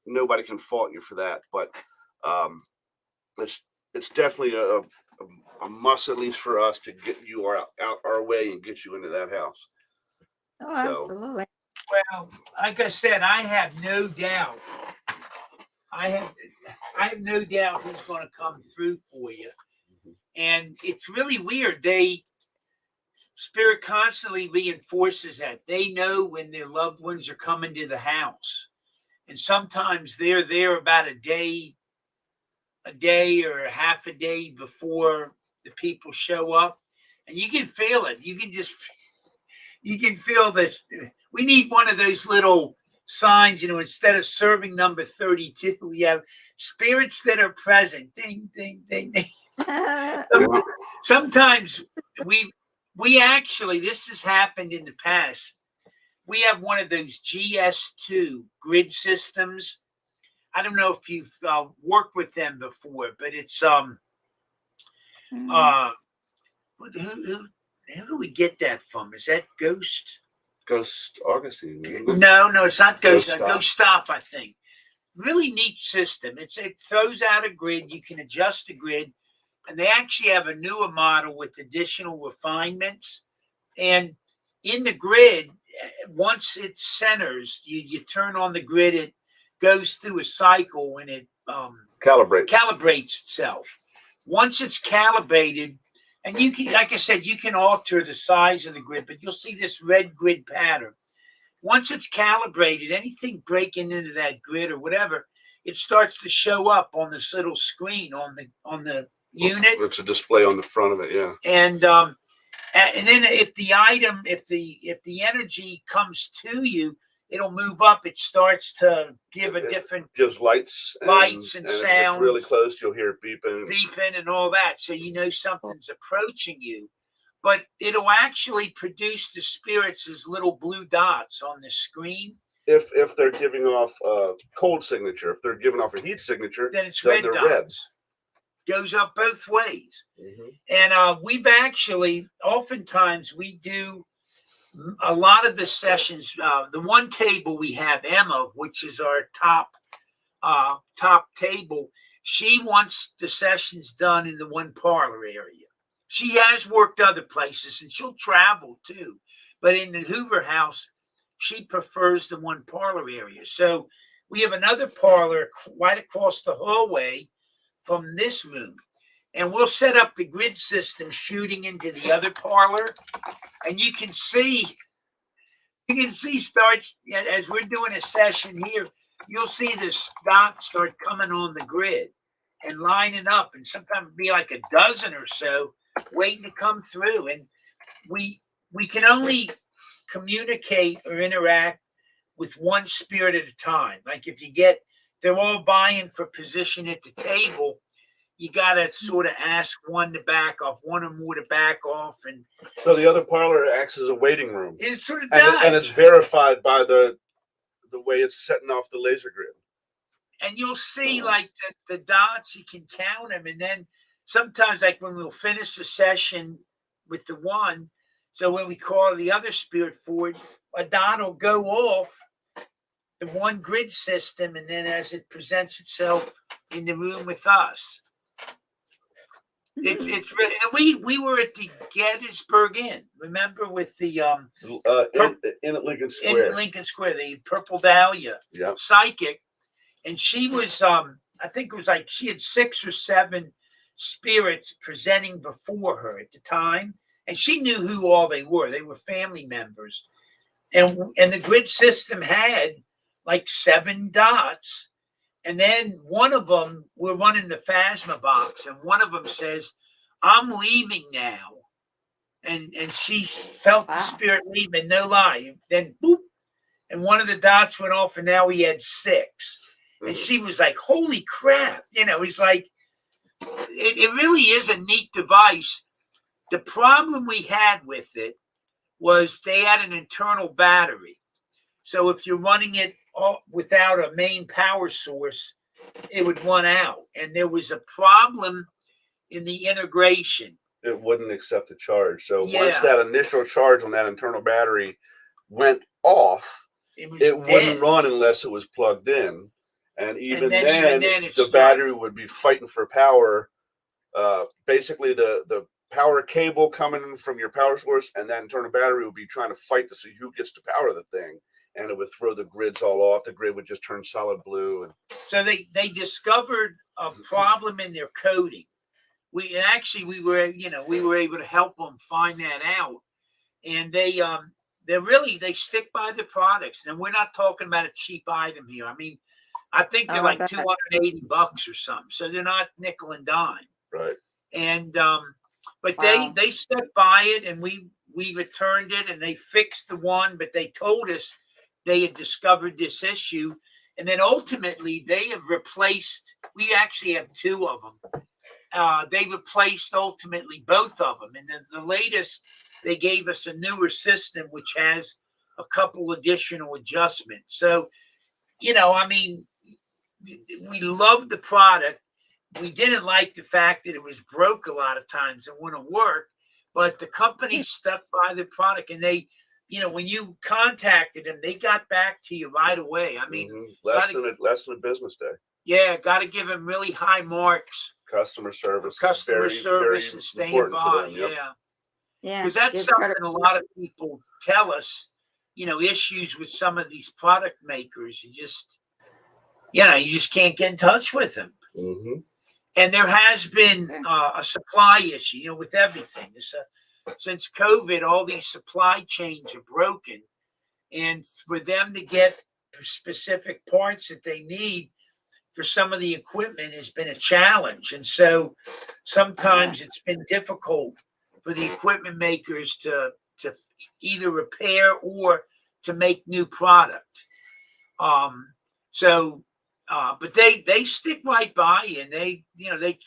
S4: nobody can fault you for that. But it's definitely a must, at least for us, to get you out our way and get you into that house.
S5: Oh,
S4: So
S5: absolutely.
S3: Well, like I said, I have no doubt. I have no doubt who's going to come through for you. And it's really weird. Spirit constantly reinforces that. They know when their loved ones are coming to the house. And sometimes they're there about a day or half a day before the people show up. And you can feel it. You can feel this. We need one of those little signs, instead of serving number 32, we have spirits that are present. Ding, ding, ding, ding. Sometimes we actually, this has happened in the past. We have one of those GS2 grid systems. I don't know if you've worked with them before, but it's who do we get that from? Is that Ghost?
S4: Ghost Augustine.
S3: No, it's not Ghost.
S4: Ghost Stop.
S3: Ghost Stop, I think. Really neat system. It throws out a grid. You can adjust the grid, and they actually have a newer model with additional refinements. And in the grid, once it centers, you turn on the grid. It goes through a cycle and it calibrates itself. Once it's calibrated, and you can, like I said, you can alter the size of the grid, but you'll see this red grid pattern. Once it's calibrated, anything breaking into that grid or whatever, it starts to show up on this little screen on the unit.
S4: It's a display on the front of it, yeah.
S3: And then if the energy comes to you, it'll move up. It starts to give a different
S4: gives lights and
S3: sounds.
S4: If it's really close, you'll hear it
S3: beeping and all that. So you know something's approaching you. But it'll actually produce the spirits as little blue dots on the screen.
S4: If they're giving off a cold signature, if they're giving off a heat signature,
S3: then it's red dots. Red. Goes up both ways. Mm-hmm. And we've actually, oftentimes we do a lot of the sessions. The one table we have, Emma, which is our top table, she wants the sessions done in the one parlor area. She has worked other places and she'll travel too. But in the Hoover house, she prefers the one parlor area. So we have another parlor right across the hallway from this room. And we'll set up the grid system shooting into the other parlor. And you can see starts, as we're doing a session here, you'll see this dot start coming on the grid and lining up. And sometimes it'll be like a dozen or so waiting to come through. And we can only communicate or interact with one spirit at a time. Like if they're all vying for position at the table, you got to sort of ask one to back off, one or more to back off. And
S4: so the other parlor acts as a waiting room.
S3: It sort of does.
S4: And it's verified by the way it's setting off the laser grid.
S3: And you'll see like the dots, you can count them. And then sometimes like when we'll finish the session with the one, so when we call the other spirit forward, a dot will go off the one grid system. And then as it presents itself in the room with us, it's really, we were at the Gettysburg Inn, remember, with the
S4: in Lincoln Square.
S3: In Lincoln Square, the Purple Dahlia psychic, and she was I think it was like she had 6 or 7 spirits presenting before her at the time, and she knew who all they were. They were family members, and the grid system had like 7 dots. And then one of them, we're running the Phasma box, and one of them says, "I'm leaving now." And she felt the spirit leaving, no lie. Then boop, and one of the dots went off, and now he had 6. And she was like, "Holy crap." He's like, it really is a neat device. The problem we had with it was they had an internal battery. So if you're running it without a main power source, it would run out. And there was a problem in the integration.
S4: It wouldn't accept the charge. So once that initial charge on that internal battery went off, it wouldn't run unless it was plugged in. And even then the battery would be fighting for power. Basically, the power cable coming in from your power source and that internal battery would be trying to fight to see who gets to power the thing. And it would throw the grids all off. The grid would just turn solid blue.
S3: So they discovered a problem in their coding. We were able to help them find that out. And they stick by the products. And we're not talking about a cheap item here. I mean, I think they're like $280 or something. So they're not nickel and dime.
S4: Right.
S3: And but they stuck by it, and we returned it, and they fixed the one, but they told us they had discovered this issue, and then ultimately they have replaced. We actually have 2 of them. They replaced ultimately both of them, and then the latest they gave us a newer system which has a couple additional adjustments. So, I mean, we loved the product. We didn't like the fact that it was broke a lot of times and wouldn't work, but the company stuck by the product, and they, when you contacted them, they got back to you right away. I mean,
S4: less than a business day.
S3: Yeah, got to give them really high marks.
S4: Customer service,
S3: Customer service, and staying by.
S4: Yep.
S5: Yeah,
S3: because that's something a lot of people tell us. Issues with some of these product makers. You just can't get in touch with them.
S4: Mm-hmm.
S3: And there has been a supply issue, with everything. Since COVID, all these supply chains are broken. And for them to get specific parts that they need for some of the equipment has been a challenge. And so sometimes it's been difficult for the equipment makers to either repair or to make new product. But they stick right by you, and they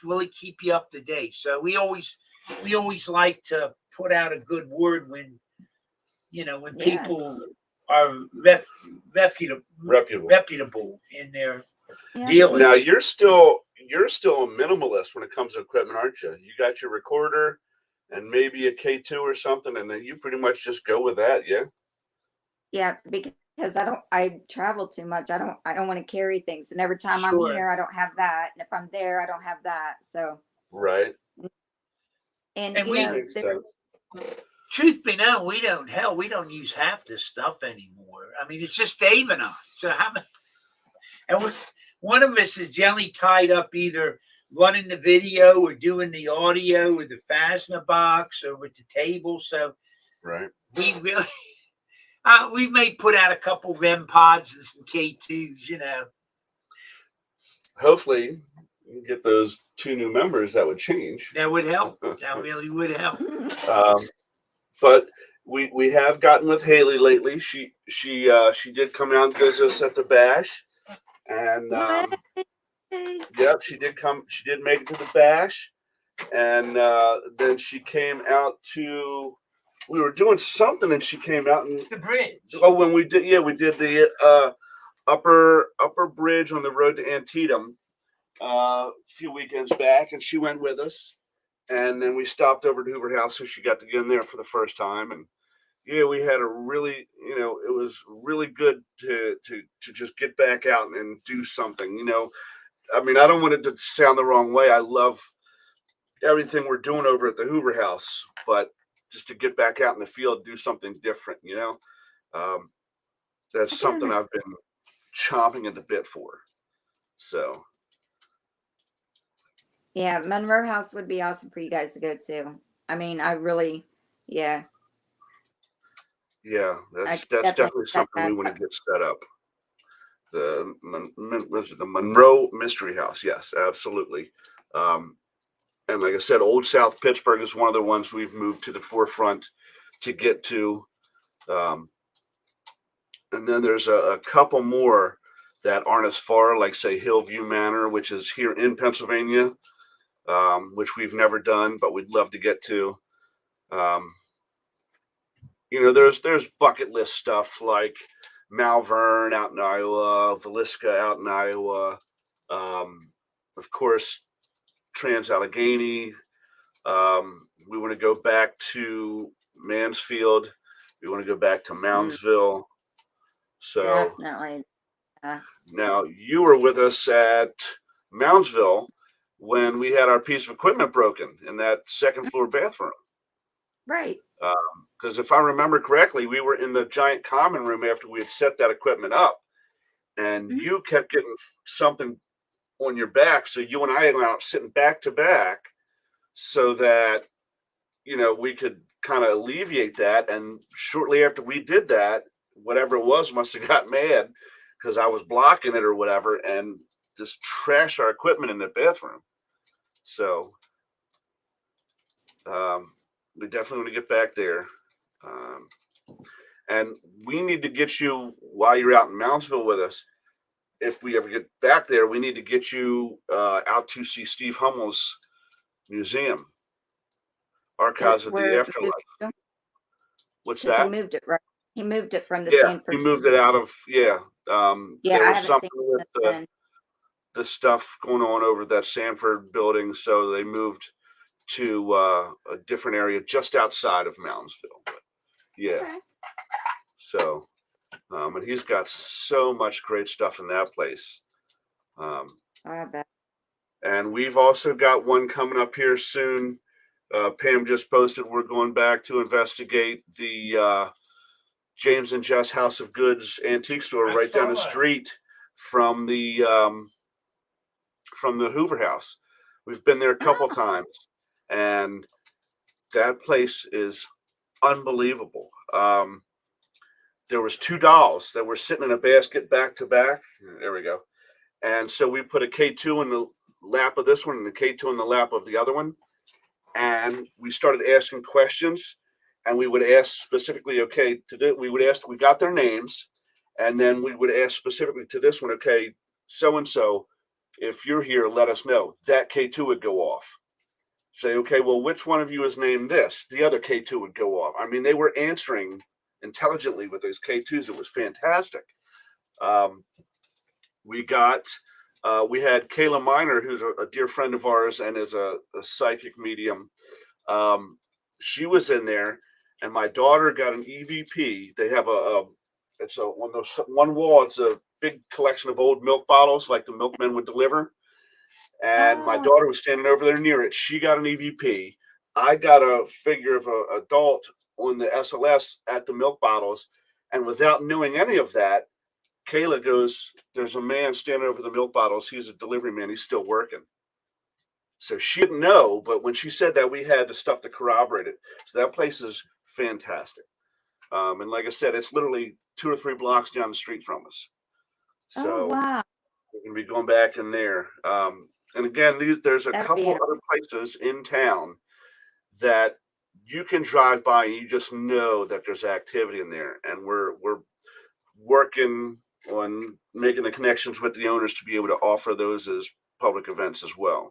S3: really keep you up to date. So we always like to put out a good word when people are reputable in their dealings.
S4: Now you're still a minimalist when it comes to equipment, aren't you? You got your recorder and maybe a K2 or something, and then you pretty much just go with that, yeah?
S5: Yeah, because I travel too much. I don't want to carry things. And every time I'm here, I don't have that. And if I'm there, I don't have that. So
S4: right.
S5: And
S3: truth be known, we don't use half this stuff anymore. I mean, it's just Dave and I. So one of us is generally tied up either running the video or doing the audio or the Phasma box or with the table. So
S4: right,
S3: we really we may put out a couple REM pods and some K2s.
S4: Hopefully, you get those 2 new members. That would change.
S3: That would help. That really would help.
S4: But we have gotten with Haley lately. She did come out and visit us at the bash, and yep, she did come. She did make it to the bash, and then she came out to. We were doing something, and she came out and
S3: the bridge.
S4: Oh, when we did the upper bridge on the road to Antietam a few weekends back, and she went with us. And then we stopped over to Hoover House, so she got to get in there for the first time. And yeah, we had a really, it was really good to just get back out and do something. I mean, I don't want it to sound the wrong way. I love everything we're doing over at the Hoover House, but just to get back out in the field, do something different, that's something I've been chomping at the bit for. So.
S5: Yeah, Monroe House would be awesome for you guys to go to. I mean, I really, yeah.
S4: Yeah, that's definitely something we want to get set up. The Monroe Mystery House, yes, absolutely. And like I said, Old South Pittsburgh is one of the ones we've moved to the forefront to get to. And then there's a couple more that aren't as far, like say Hillview Manor, which is here in Pennsylvania, which we've never done, but we'd love to get to. There's bucket list stuff like Malvern out in Iowa, Villisca out in Iowa, of course, Trans-Allegheny. We want to go back to Mansfield. We want to go back to Moundsville. So
S5: definitely.
S4: Now you were with us at Moundsville when we had our piece of equipment broken in that second floor bathroom.
S5: Right.
S4: Because if I remember correctly, we were in the giant common room after we had set that equipment up, and you kept getting something on your back. So you and I ended up sitting back to back so that, we could kind of alleviate that. And shortly after we did that, whatever it was must have got mad because I was blocking it or whatever and just trash our equipment in the bathroom. So we definitely want to get back there. And we need to get you, while you're out in Moundsville with us, if we ever get back there, we need to get you out to see Steve Hummel's museum, Archives of the Afterlife. What's that?
S5: He moved it, right? He moved it from the
S4: yeah,
S5: Sanford.
S4: He moved it out of,
S5: Yeah,
S4: there
S5: I
S4: was
S5: haven't
S4: something
S5: seen
S4: with the stuff going on over that Sanford building, so they moved to a different area just outside of Moundsville. But yeah,
S5: Okay.
S4: so and he's got so much great stuff in that place.
S5: I bet.
S4: And we've also got one coming up here soon. Pam just posted we're going back to investigate the James and Jess House of Goods antique store
S3: I
S4: right down the
S3: saw that.
S4: street from the Hoover House. We've been there a couple times, and that place is unbelievable. There was 2 dolls that were sitting in a basket back to back. There we go. And so we put a K2 in the lap of this one and the K2 in the lap of the other one. And we started asking questions, and we would ask specifically, okay, we would ask, we got their names, and then we would ask specifically to this one, okay, so-and-so, if you're here, let us know. That K2 would go off. Say, okay, well, which one of you is named this? The other K2 would go off. I mean, they were answering intelligently with those K2s. It was fantastic. We had Kayla Miner, who's a dear friend of ours and is a psychic medium. She was in there, and my daughter got an EVP. They have one wall. It's a big collection of old milk bottles, like the milkmen would deliver. And my daughter was standing over there near it. She got an EVP. I got a figure of an adult on the SLS at the milk bottles, and without knowing any of that, Kayla goes, there's a man standing over the milk bottles. He's a delivery man. He's still working. So she didn't know, but when she said that, we had the stuff to corroborate it. So that place is fantastic. And like I said, it's literally 2 or 3 blocks down the street from us. So
S5: wow.
S4: we're going to be going back in there. And again, there's a couple other places in town that you can drive by and you just know that there's activity in there. And we're working on making the connections with the owners to be able to offer those as public events as well.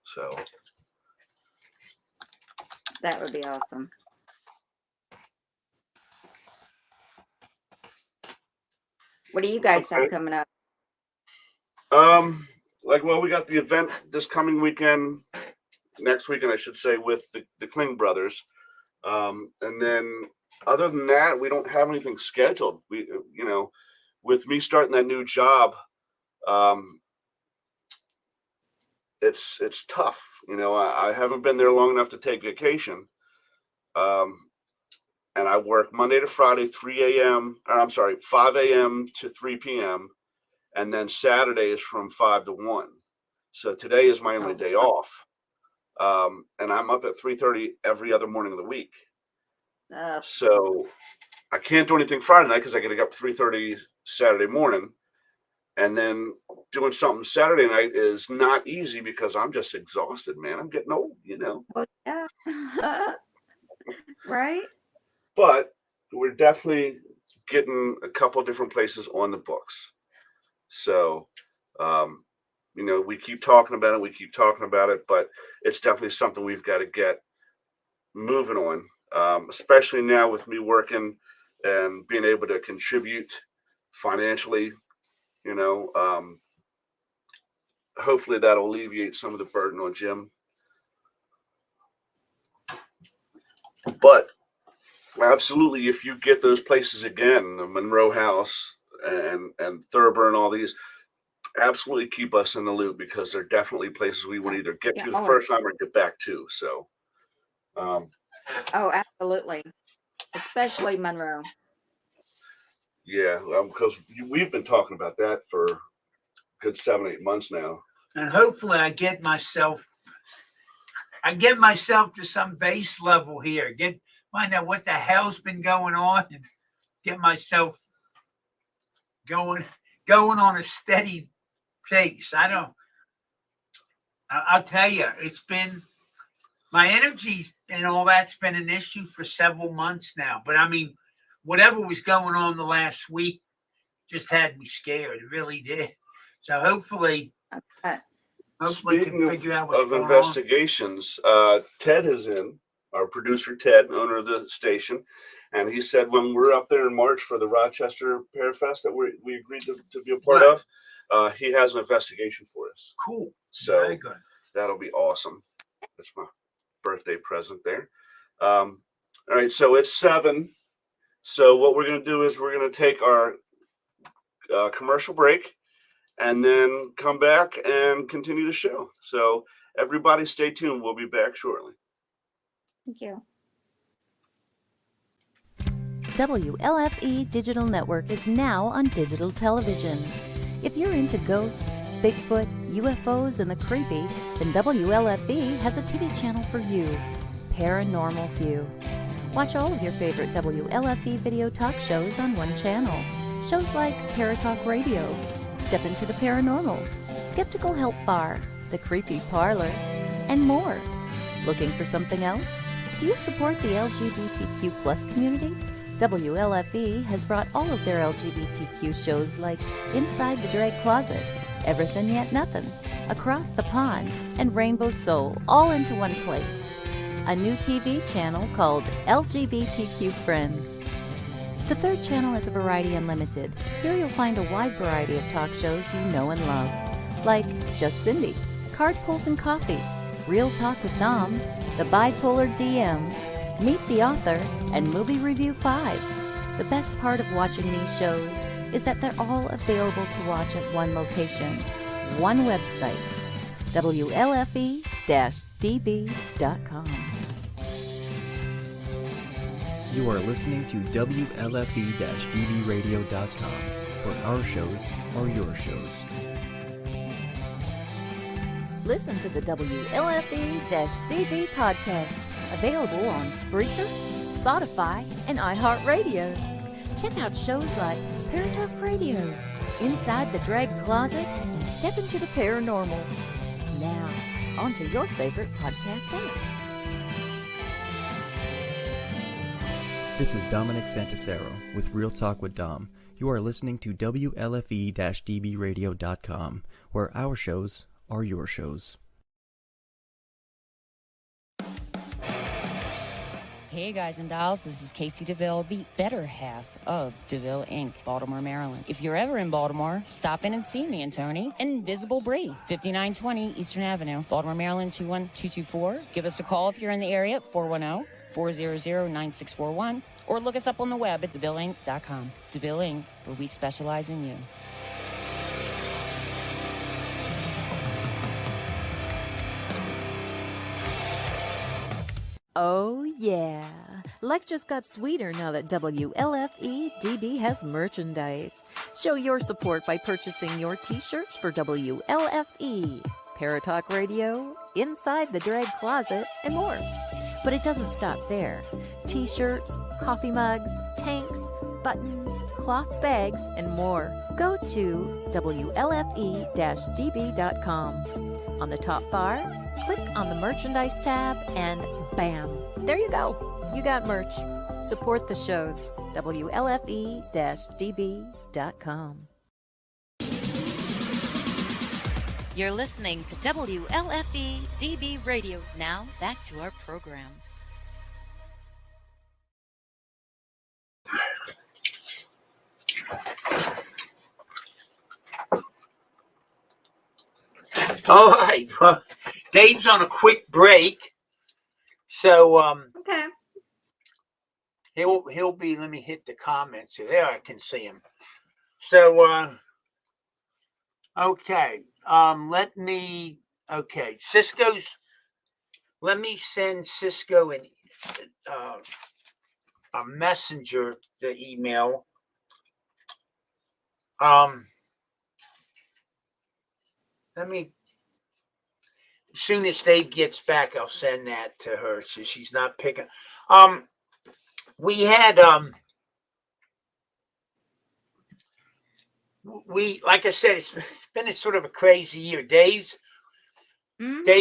S4: So
S5: That would be awesome. What do you guys have coming up?
S4: We got the event this coming weekend, next weekend, I should say, with the Kling brothers. And then other than that, we don't have anything scheduled. We, with me starting that new job, it's tough. I haven't been there long enough to take vacation. And I work Monday to Friday, 5 a.m. to 3 p.m. And then Saturday is from 5 to 1. So today is my only day off. And I'm up at 3:30 every other morning of the week. So I can't do anything Friday night because I got to get up 3:30 Saturday morning. And then doing something Saturday night is not easy because I'm just exhausted, man. I'm getting old,
S5: Well, yeah. Right?
S4: But we're definitely getting a couple different places on the books. So, we keep talking about it, but it's definitely something we've got to get moving on, especially now with me working and being able to contribute financially. Hopefully that'll alleviate some of the burden on Jim. But absolutely, if you get those places again, the Monroe House and Thurber and all these, absolutely keep us in the loop because they're definitely places we would either get to the first time or get back to. So,
S5: absolutely, especially Monroe.
S4: Yeah, because we've been talking about that for a good 7-8 months now.
S3: And hopefully I get myself to some base level here. Find out what the hell's been going on and get myself going on a steady pace. I'll tell you, it's been my energy and all that's been an issue for several months now. But I mean, whatever was going on the last week just had me scared. It really did. So hopefully we can figure out what's going
S4: investigations, Ted is in, our producer Ted, owner of the station, and he said when we're up there in March for the Rochester Pear Fest that we agreed to be a part of, he has an investigation for us.
S3: Cool.
S4: So
S3: Very good.
S4: that'll be awesome. That's my birthday present there. All right, so it's 7. So what we're going to do is we're going to take our commercial break and then come back and continue the show. So everybody stay tuned. We'll be back shortly.
S5: Thank you.
S6: WLFE Digital Network is now on digital television. If you're into ghosts, Bigfoot, UFOs, and the creepy, then WLFE has a TV channel for you, Paranormal View. Watch all of your favorite WLFE video talk shows on one channel. Shows like Paratalk Radio, Step Into the Paranormal, Skeptical Help Bar, The Creepy Parlor, and more. Looking for something else? Do you support the LGBTQ plus community? WLFE has brought all of their LGBTQ shows like Inside the Drag Closet, Everything Yet Nothing, Across the Pond, and Rainbow Soul all into one place. A new TV channel called LGBTQ Friends. The third channel is Variety Unlimited. Here you'll find a wide variety of talk shows you know and love, like Just Cindy, Card Pulls and Coffee, Real Talk with Dom, The Bipolar DMs, Meet the Author, and Movie Review 5. The best part of watching these shows is that they're all available to watch at one location, one website, WLFE-DB.com.
S7: You are listening to WLFE-DBradio.com, where our shows are your shows.
S6: Listen to the WLFE-DB podcast, available on Spreaker, Spotify, and iHeartRadio. Check out shows like Paratalk Radio, Inside the Drag Closet, and Step Into the Paranormal. Now, on to your favorite podcast app.
S7: This is Dominic Santasero with Real Talk with Dom. You are listening to WLFE-DBradio.com, where our shows are your shows.
S8: Hey guys and dolls, this is Casey DeVille, the better half of DeVille Inc., Baltimore, Maryland. If you're ever in Baltimore, stop in and see me and Tony. Invisible Bree, 5920 Eastern Avenue, Baltimore, Maryland, 21224. Give us a call if you're in the area at 410-400-9641, or look us up on the web at DeVilleInc.com. DeVille Inc., where we specialize in you.
S6: Oh, yeah. Life just got sweeter now that WLFE-DB has merchandise. Show your support by purchasing your t-shirts for WLFE, Paratalk Radio, Inside the Drag Closet, and more. But it doesn't stop there. T-shirts, coffee mugs, tanks, buttons, cloth bags, and more. Go to WLFE-DB.com. On the top bar, click on the merchandise tab and bam, there you go. You got merch. Support the shows. WLFE-DB.com.
S2: You're listening to WLFE DB Radio. Now, back to our program.
S3: All right. Well, Dave's on a quick break. So
S5: Okay.
S3: he'll be, let me hit the comments. There I can see him. So okay. Cisco's, let me send Cisco a messenger, the email. Let me, as soon as Dave gets back, I'll send that to her so she's not picking. We had like I said, it's been a sort of a crazy year. Dave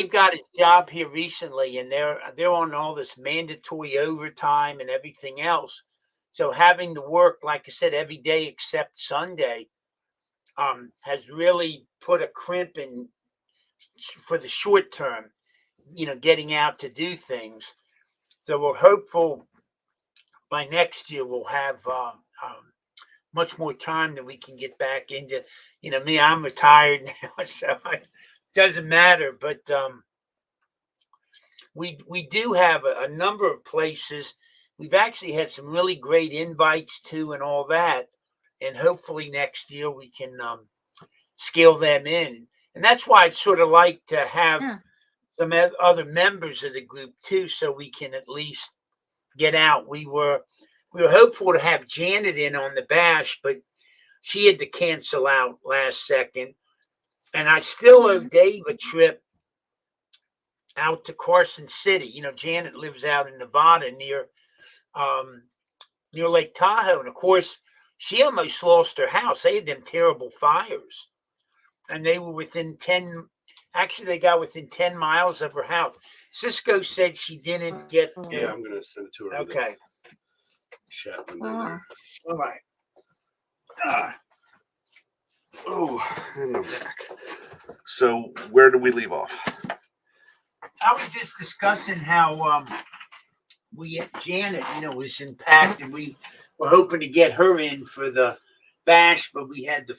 S3: got his job here recently, and they're on all this mandatory overtime and everything else. So having to work, like I said, every day except Sunday, has really put a crimp in for the short term, getting out to do things. So we're hopeful by next year we'll have much more time that we can get back into. Me, I'm retired now, so it doesn't matter. But we do have a number of places. We've actually had some really great invites to and all that, and hopefully next year we can scale them in. And that's why I'd sort of like to have some other members of the group too, so we can at least get out. We were hopeful to have Janet in on the bash, but she had to cancel out last second. And I still owe Dave a trip out to Carson City. Janet lives out in Nevada near Lake Tahoe. And of course, she almost lost her house. They had them terrible fires. And they were they got within 10 miles of her house. Cisco said she didn't get.
S4: Yeah, I'm going to send it to her.
S3: Okay.
S4: Chat window there.
S3: All right.
S4: And I'm back. So where do we leave off?
S3: I was just discussing how Janet, was impacted. We were hoping to get her in for the bash, but we had the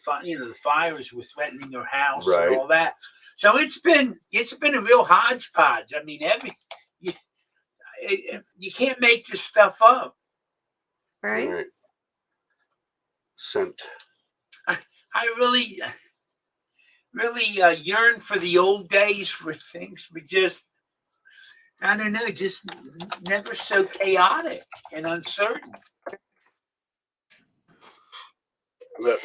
S3: fires were threatening her house and all that. So it's been a real hodgepodge. I mean, you can't make this stuff up.
S5: Right.
S4: Sent.
S3: I really yearn for the old days where things were just, I don't know, just never so chaotic and uncertain.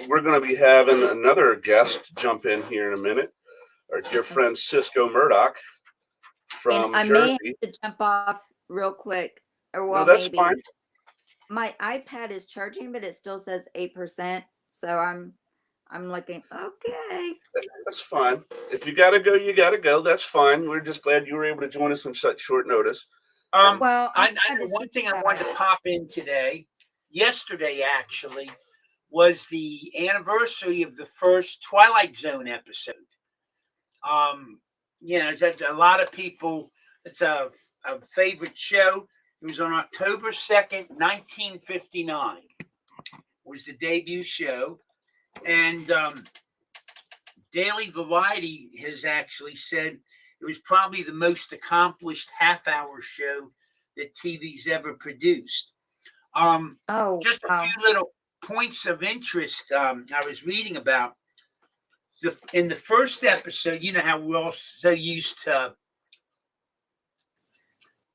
S4: We're going to be having another guest jump in here in a minute. Our dear friend Cisco Murdoch from
S5: I
S4: Jersey.
S5: may have to jump off real quick. Or
S4: No, that's
S5: maybe.
S4: fine.
S5: My iPad is charging, but it still says 8%. So I'm looking, okay.
S4: That's fine. If you got to go, you got to go. That's fine. We're just glad you were able to join us on such short notice.
S5: Well,
S3: I one thing I wanted to pop in yesterday actually, was the anniversary of the first Twilight Zone episode. That's a lot of people. It's a favorite show. It was on October 2nd, 1959. Was the debut show, and Daily Variety has actually said it was probably the most accomplished half-hour show that TV's ever produced. Just a few little points of interest I was reading about. In the first episode, you know how we're all so used to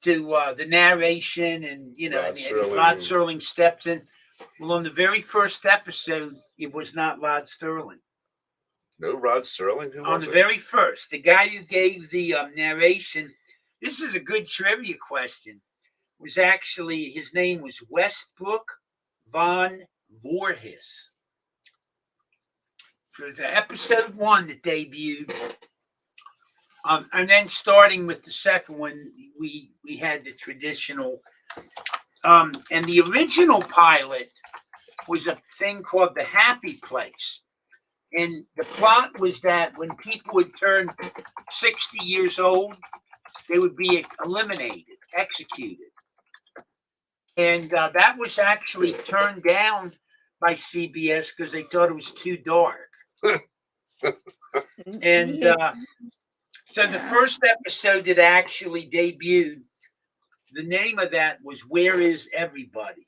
S3: the narration and Rod Serling steps in. Well, on the very first episode, it was not Rod Serling.
S4: No Rod Serling? Who was
S3: on the very first, the guy who gave the narration, this is a good trivia question, was actually, his name was Westbrook von Voorhis. For the episode 1 that debuted, and then starting with the second one, we had the traditional, and the original pilot was a thing called The Happy Place. And the plot was that when people would turn 60 years old, they would be eliminated, executed. And that was actually turned down by CBS because they thought it was too dark. And so the first episode that actually debuted, the name of that was Where Is Everybody?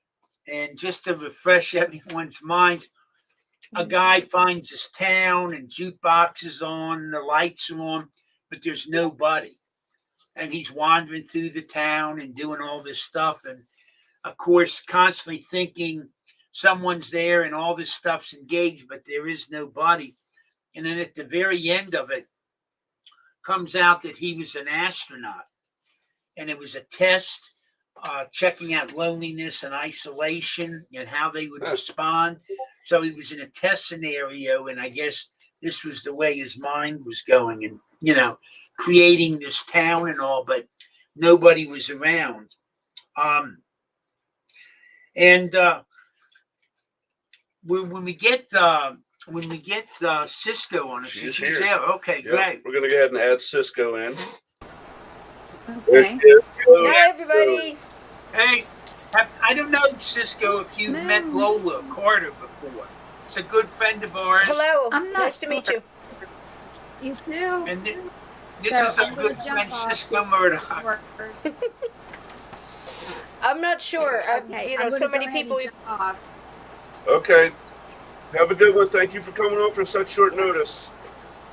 S3: And just to refresh everyone's minds, a guy finds his town and jukebox is on, the lights are on, but there's nobody. And he's wandering through the town and doing all this stuff. And of course, constantly thinking someone's there and all this stuff's engaged, but there is nobody. And then at the very end of it, comes out that he was an astronaut. And it was a test checking out loneliness and isolation and how they would respond. So he was in a test scenario, and I guess this was the way his mind was going and, creating this town and all, but nobody was around. When we get Cisco on it, she's there. Okay, great.
S4: We're going to go ahead and add Cisco in.
S5: Okay.
S9: Hi, everybody.
S3: Hey, I don't know, Cisco, if you've met Lola Carter before. It's a good friend of ours.
S9: Hello.
S5: I'm not
S9: Nice to meet you.
S5: You too.
S3: And this
S5: So
S3: is our
S5: I'm gonna
S3: good
S5: jump
S3: friend
S5: off.
S3: Cisco Murdoch.
S9: I'm not sure.
S5: Okay, I'm
S9: so
S5: gonna
S9: many
S5: go ahead
S9: people.
S5: and jump off.
S4: Okay. Have a good one. Thank you for coming on for such short notice.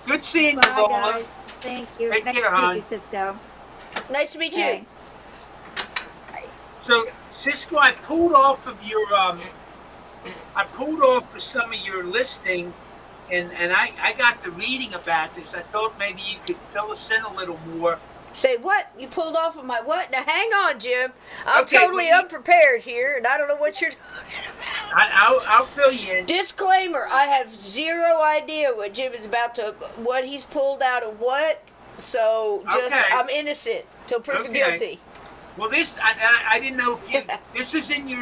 S3: Good seeing you,
S5: Bye,
S3: Lola.
S5: guys. Thank you.
S3: Take
S5: Nice
S3: care,
S5: to meet
S3: hon.
S5: you, Cisco.
S9: Nice to meet you.
S5: Okay.
S3: So, Cisco, I pulled off of for some of your listing, and I got the reading about this. I thought maybe you could fill us in a little more.
S9: Say what? You pulled off of my what? Now hang on, Jim. I'm
S3: Okay,
S9: totally
S3: well,
S9: unprepared here, and I don't know what you're talking about.
S3: I'll fill you in.
S9: Disclaimer: I have zero idea what Jim is about to, what he's pulled out of what. So just,
S3: Okay.
S9: I'm innocent till proven
S3: Okay.
S9: guilty.
S3: Well, I didn't know if you. This is in your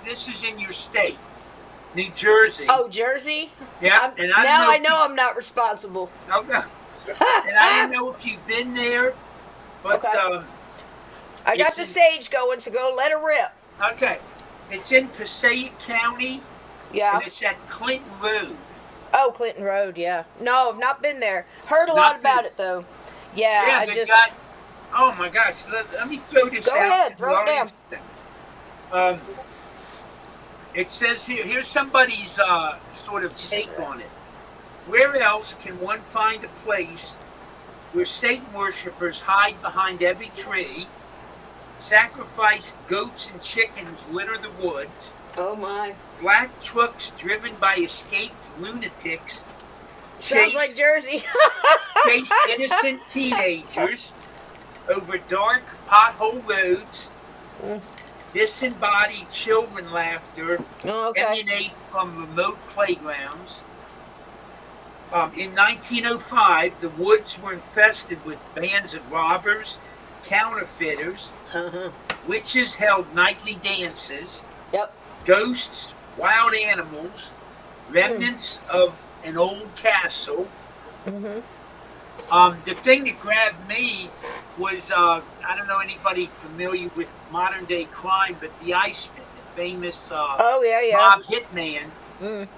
S3: This is in your state, New Jersey.
S9: Oh, Jersey.
S3: Yeah, and I
S9: now
S3: know
S9: I
S3: if
S9: know I'm not responsible.
S3: Okay. And I didn't know if you've been there, but
S9: Okay. I got the sage going, so go let her rip.
S3: okay, it's in Passaic County,
S9: Yeah.
S3: and it's at Clinton Road.
S9: Oh, Clinton Road. Yeah. No, I've not been there. Heard a
S3: Not
S9: lot about
S3: been-
S9: it though. Yeah. I
S3: they
S9: just.
S3: got. Oh my gosh! Let me throw this
S9: Go
S3: out.
S9: ahead,
S3: to
S9: throw it
S3: the audience. It says here. Here's somebody's sort of take on it. Where else can one find a place where Satan worshippers hide behind every tree, sacrifice goats and chickens litter the woods,
S9: Oh my.
S3: black trucks driven by escaped lunatics
S9: Sounds like Jersey.
S3: chase innocent teenagers over dark pothole roads, disembodied children laughter
S9: Oh, okay.
S3: emanate from remote playgrounds. In 1905, the woods were infested with bands of robbers, counterfeiters, witches held nightly dances,
S9: Yep.
S3: ghosts, wild animals, remnants of an old castle. The thing that grabbed me was I don't know anybody familiar with modern day crime, but the Iceman, the famous
S9: Oh yeah.
S3: mob hitman.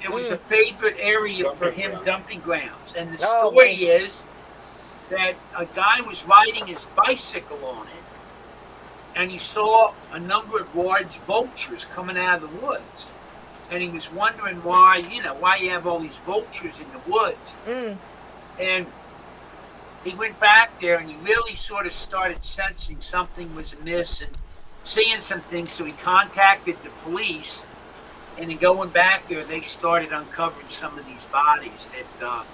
S3: It was a favorite area for him dumping grounds, and the
S9: Oh,
S3: story
S9: man.
S3: is that a guy was riding his bicycle on it, and he saw a number of large vultures coming out of the woods, and he was wondering why you have all these vultures in the woods. And he went back there, and he really sort of started sensing something was amiss and seeing some things, so he contacted the police. And then going back there, they started uncovering some of these bodies that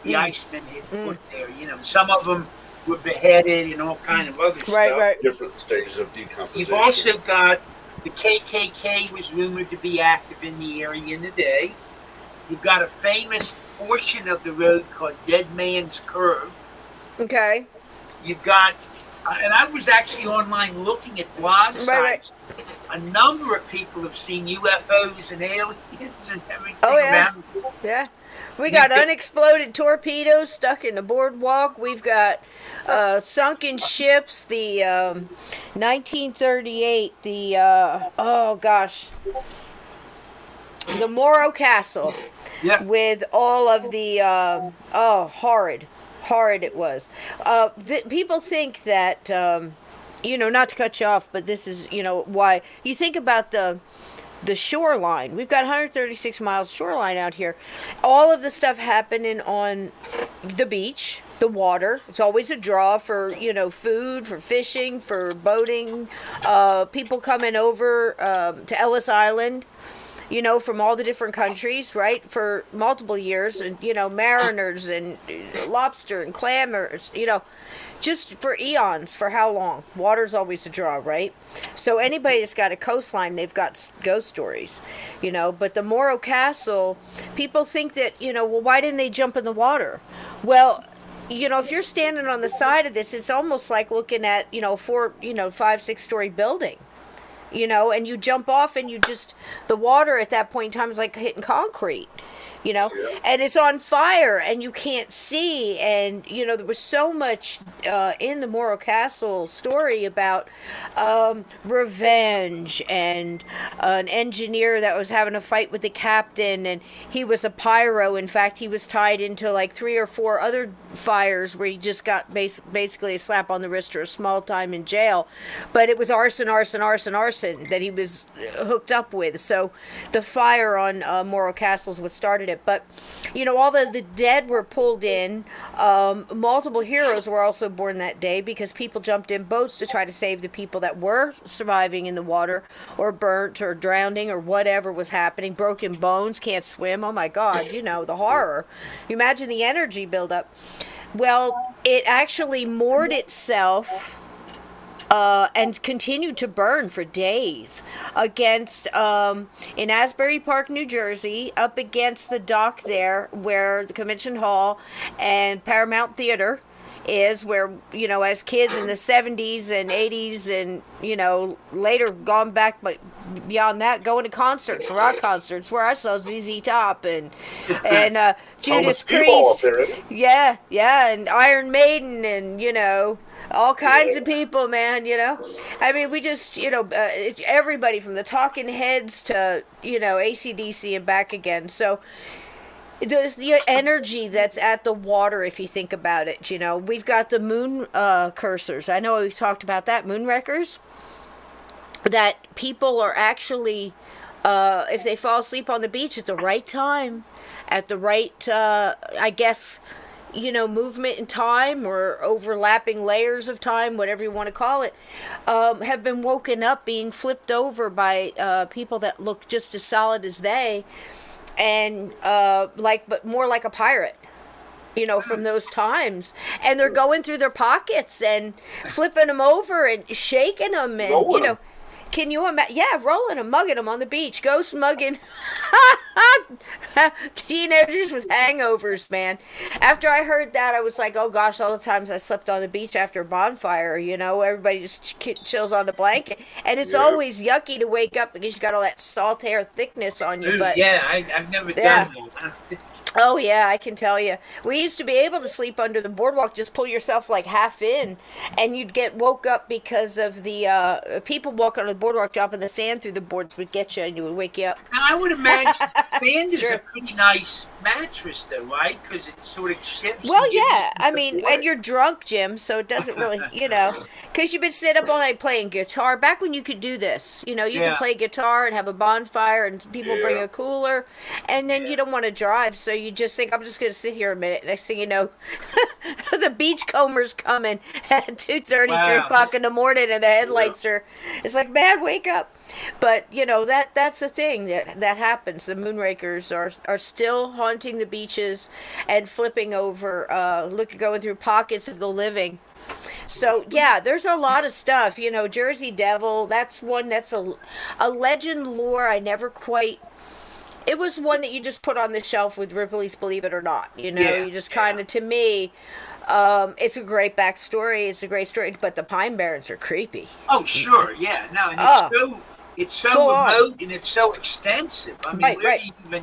S3: the Iceman had put there. Some of them were beheaded and all kind of other stuff.
S9: Right.
S4: Different stages of decomposition.
S3: You've also got the KKK was rumored to be active in the area in the day. You've got a famous portion of the road called Dead Man's Curve.
S9: Okay.
S3: You've got, and I was actually online looking at blog sites. A number of people have seen UFOs and aliens and everything.
S9: Oh, yeah.
S3: around.
S9: Yeah. We got unexploded torpedoes stuck in the boardwalk. We've got sunken ships. The 1938. The Morro Castle.
S3: Yep.
S9: With all of the horrid it was. People think that not to cut you off, but this is why you think about the shoreline. We've got 136 miles shoreline out here. All of the stuff happening on the beach, the water. It's always a draw for food, for fishing, for boating. People coming over to Ellis Island. From all the different countries, right, for multiple years, and, mariners and lobster and clammers, just for eons, for how long? Water's always a draw, right? So anybody that's got a coastline, they've got ghost stories, but the Morro Castle, people think that, well, why didn't they jump in the water? Well, if you're standing on the side of this, it's almost like looking at, 5-6-story building. And you jump off and the water at that point in time is like hitting concrete. you know, and it's on fire and you can't see. And, you know, there was so much in the Morro Castle story about revenge and an engineer that was having a fight with the captain, and he was a pyro. In fact, he was tied into like 3 or 4 other fires where he just got basically a slap on the wrist or a small time in jail. But it was arson that he was hooked up with. So the fire on Morro Castle is what started it. But, you know, all the dead were pulled in. Multiple heroes were also born that day because people jumped in boats to try to save the people that were surviving in the water or burnt or drowning or whatever was happening. Broken bones, can't swim. Oh my God, you know, the horror. You imagine the energy buildup. Well, it actually moored itself and continued to burn for days against, in Asbury Park, New Jersey, up against the dock there where the Convention Hall and Paramount Theater is, where, you know, as kids in the 70s and 80s and, you know, later gone back, but beyond that, going to concerts, rock concerts, where I saw ZZ Top and Judas Priest. Yeah, and Iron Maiden and, you know, all kinds of people, man, you know. I mean, we just, you know, everybody from the Talking Heads to, you know, AC/DC and back again. So the energy that's at the water, if you think about it, you know. We've got the moon cursors. I know we talked about that, moon wreckers, that people are actually, if they fall asleep on the beach at the right time, at the right, I guess, you know, movement in time or overlapping layers of time, whatever you want to call it, have been woken up being flipped over by people that look just as solid as they, and but more like a pirate, you know, from those times. And they're going through their pockets and flipping them over and shaking them, and you know. Can you imagine? Yeah, rolling them, mugging them on the beach. Ghost mugging teenagers with hangovers, man. After I heard that, I was like, oh gosh, all the times I slept on the beach after a bonfire, you know, everybody just chills on the blanket. And it's always yucky to wake up because you got all that salt air thickness on you. But
S3: yeah, I've never done that.
S9: Oh, yeah, I can tell you. We used to be able to sleep under the boardwalk, just pull yourself like half in, and you'd get woke up because of the people walking on the boardwalk, dropping the sand through the boards would get you, and it would wake you up.
S3: Now, I would imagine sand is a pretty nice mattress, though, right? Because it sort of shifts.
S9: Well, yeah, I mean, and you're drunk, Jim, so it doesn't really, you know, because you've been sitting up all night playing guitar. Back when you could do this, you know, you could play guitar and have a bonfire, and people bring a cooler, and then you don't want to drive, so you just think, I'm just going to sit here a minute. Next thing you know, the beachcomber's coming at 2:30, 3 o'clock in the morning, and the headlights are, it's like, man, wake up. But, you know, that's the thing that happens. The moonrakers are still haunting the beaches and flipping over, going through pockets of the living. So, yeah, there's a lot of stuff. You know, Jersey Devil, that's one that's a legend lore I never quite... It was one that you just put on the shelf with Ripley's Believe It or Not. You know, you just kind of, to me, it's a great backstory. It's a great story, but the Pine Barrens are creepy.
S3: Oh, sure, yeah. No, and it's so remote and it's so extensive. I mean,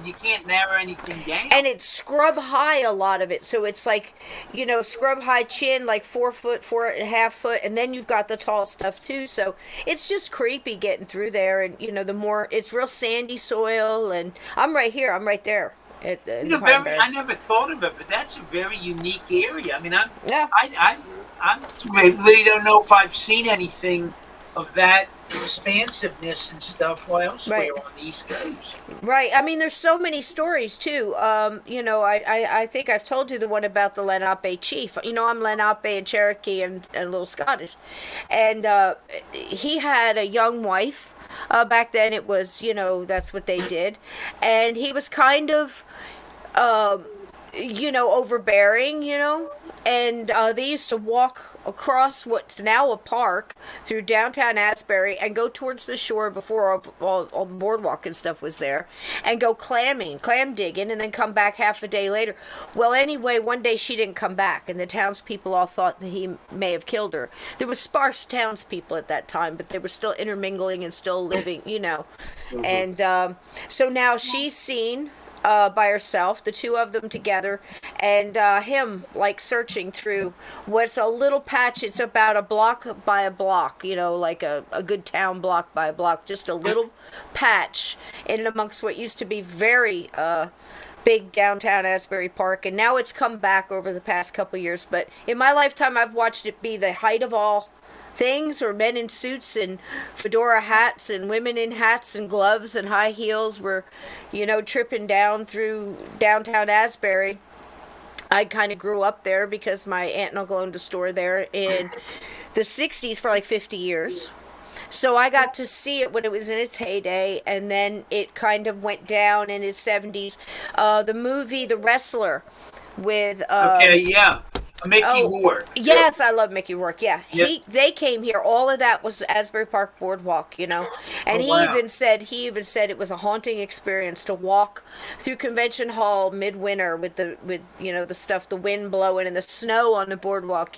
S3: you can't narrow anything down.
S9: And it's scrub high, a lot of it. So it's like, you know, scrub high chin, like 4 foot, 4.5 foot, and then you've got the tall stuff too. So it's just creepy getting through there. And, you know, the more, it's real sandy soil, and I'm right here, I'm right there. I
S3: never thought of it, but that's a very unique area. I mean, I really don't know if I've seen anything of that expansiveness and stuff elsewhere on the East Coast.
S9: Right. I mean, there's so many stories too. You know, I think I've told you the one about the Lenape chief. You know, I'm Lenape and Cherokee and a little Scottish, and he had a young wife. Back then, it was, you know, that's what they did, and he was kind of, you know, overbearing, you know, and they used to walk across what's now a park through downtown Asbury and go towards the shore before all the boardwalk and stuff was there, and go clam digging, and then come back half a day later. Well, anyway, one day she didn't come back, and the townspeople all thought that he may have killed her. There was sparse townspeople at that time, but they were still intermingling and still living, you know. And so now she's seen by herself, the two of them together, and him like searching through what's a little patch. It's about a block by a block, like a good town block by a block, just a little patch in amongst what used to be very big downtown Asbury Park, and now it's come back over the past couple years. But in my lifetime, I've watched it be the height of all things, or men in suits and fedora hats and women in hats and gloves and high heels were, tripping down through downtown Asbury. I kind of grew up there because my aunt and uncle owned a store there in the 60s for like 50 years. So I got to see it when it was in its heyday, and then it kind of went down in its 70s. The movie The Wrestler with...
S3: Mickey Rourke.
S9: Yes, I love Mickey Rourke. Yeah,
S3: Yep.
S9: They came here. All of that was Asbury Park Boardwalk, and he even said it was a haunting experience to walk through Convention Hall midwinter with the stuff, the wind blowing and the snow on the boardwalk,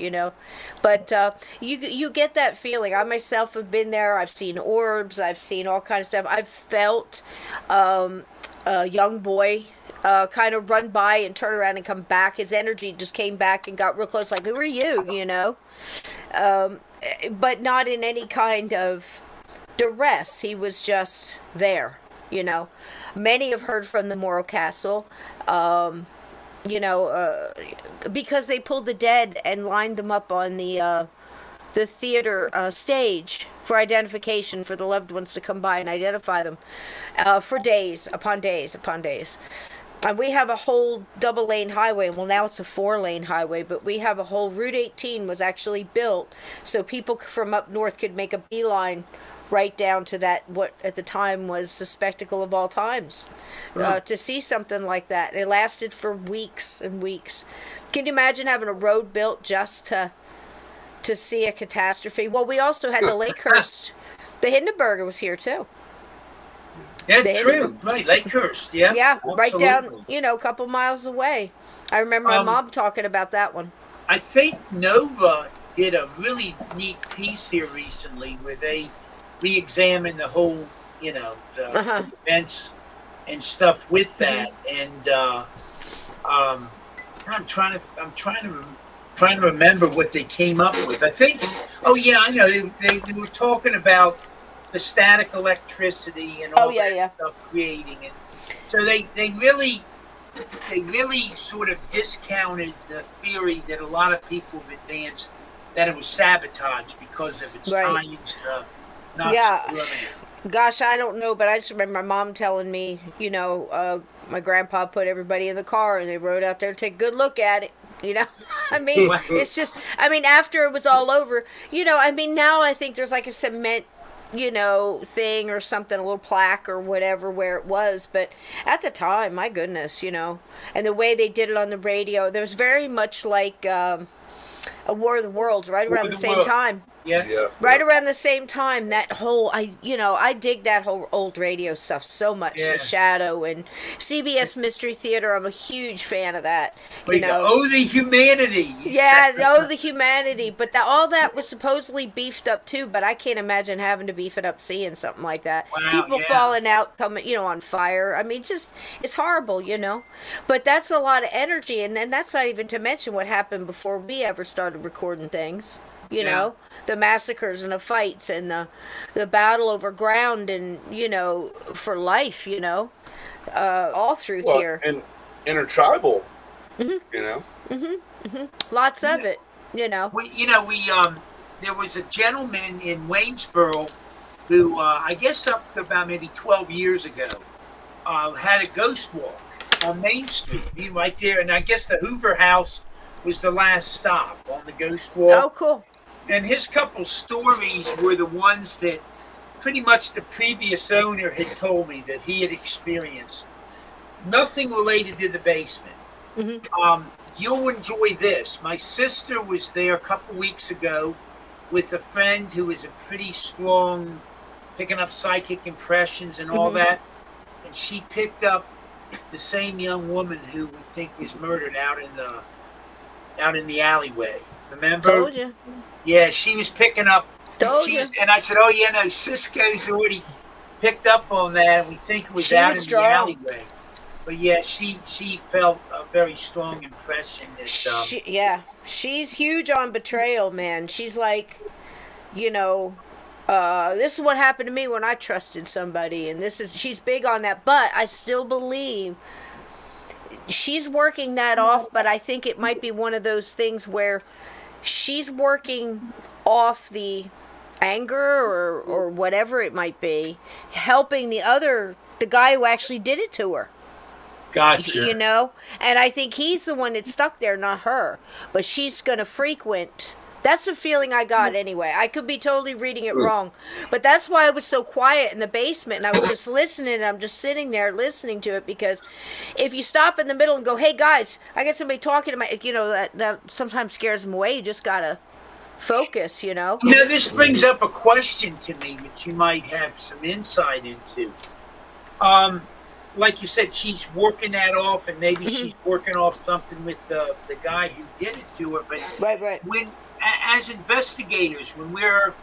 S9: But you get that feeling. I myself have been there. I've seen orbs. I've seen all kinds of stuff. I've felt a young boy kind of run by and turn around and come back. His energy just came back and got real close, like, who are you, but not in any kind of duress. He was just there, Many have heard from the Morro Castle, because they pulled the dead and lined them up on the theater stage for identification, for the loved ones to come by and identify them for days upon days upon days. And we have a whole double-lane highway. Well, now it's a 4-lane highway, but we have a whole Route 18 was actually built so people from up north could make a beeline right down to that, what at the time was the spectacle of all times, to see something like that. It lasted for weeks and weeks. Can you imagine having a road built just to see a catastrophe? Well, we also had the Lakehurst. The Hindenburger was here, too.
S3: Yeah, true. Right, Lakehurst. Yeah.
S9: Yeah, right down,
S3: absolutely.
S9: A couple miles away. I remember my mom talking about that one.
S3: I think Nova did a really neat piece here recently where they re-examined the whole, the events and stuff with that. And I'm trying to remember what they came up with. I think. Oh yeah, I know. They were talking about the static electricity and all that stuff creating it. So they really sort of discounted the theory that a lot of people have advanced, that it was sabotage because of its tie-ins to Nazi Germany.
S9: Gosh, I don't know, but I just remember my mom telling me, my grandpa put everybody in the car and they rode out there to take a good look at it. It's just, after it was all over, now I think there's like a cement thing or something, a little plaque or whatever where it was. But at the time, my goodness, and the way they did it on the radio, there was very much like a War of the Worlds right around the same time.
S3: Yeah.
S9: Right around the same time, that whole, I dig that whole old radio stuff so much.
S3: Yeah.
S9: The Shadow and CBS Mystery Theater, I'm a huge fan of that.
S3: Oh, the humanity.
S9: Yeah, the humanity. But all that was supposedly beefed up too, but I can't imagine having to beef it up seeing something like that.
S3: Wow,
S9: People falling out, coming, on fire. It's horrible, But that's a lot of energy, and then that's not even to mention what happened before we ever started recording things, the massacres and the fights and the battle over ground and, for life, all through here.
S4: And intertribal,
S9: Lots of it,
S3: There was a gentleman in Waynesboro who, I guess up to about maybe 12 years ago, had a ghost walk on Main Street, right there. And I guess the Hoover House was the last stop on the ghost walk.
S9: Oh, cool.
S3: And his couple stories were the ones that pretty much the previous owner had told me that he had experienced. Nothing related to the basement.
S9: Mm-hmm.
S3: You'll enjoy this. My sister was there a couple weeks ago with a friend who is a pretty strong, picking up psychic impressions and all that. And she picked up the same young woman who we think was murdered out in the alleyway. Remember?
S9: Told you.
S3: Yeah, she was picking up. And I said, "Oh yeah, no, Cisco's already picked up on that. We think it was out in the alleyway." But yeah, she felt a very strong impression that
S9: She's huge on betrayal, man. She's like, you know, this is what happened to me when I trusted somebody, and she's big on that. But I still believe she's working that off. But I think it might be one of those things where she's working off the anger or whatever it might be, helping the guy who actually did it to her.
S3: Gotcha.
S9: You know? And I think he's the one that's stuck there, not her. But she's going to frequent. That's the feeling I got anyway. I could be totally reading it wrong. But that's why I was so quiet in the basement. And I was just listening. And I'm just sitting there listening to it. Because if you stop in the middle and go, hey, guys, I got somebody talking to my... You know, that sometimes scares them away. You just got to focus, you know?
S3: Now, this brings up a question to me that you might have some insight into. Like you said, she's working that off, and maybe she's working off something with the guy who did it to her. But
S9: right.
S3: When, as investigators, when we're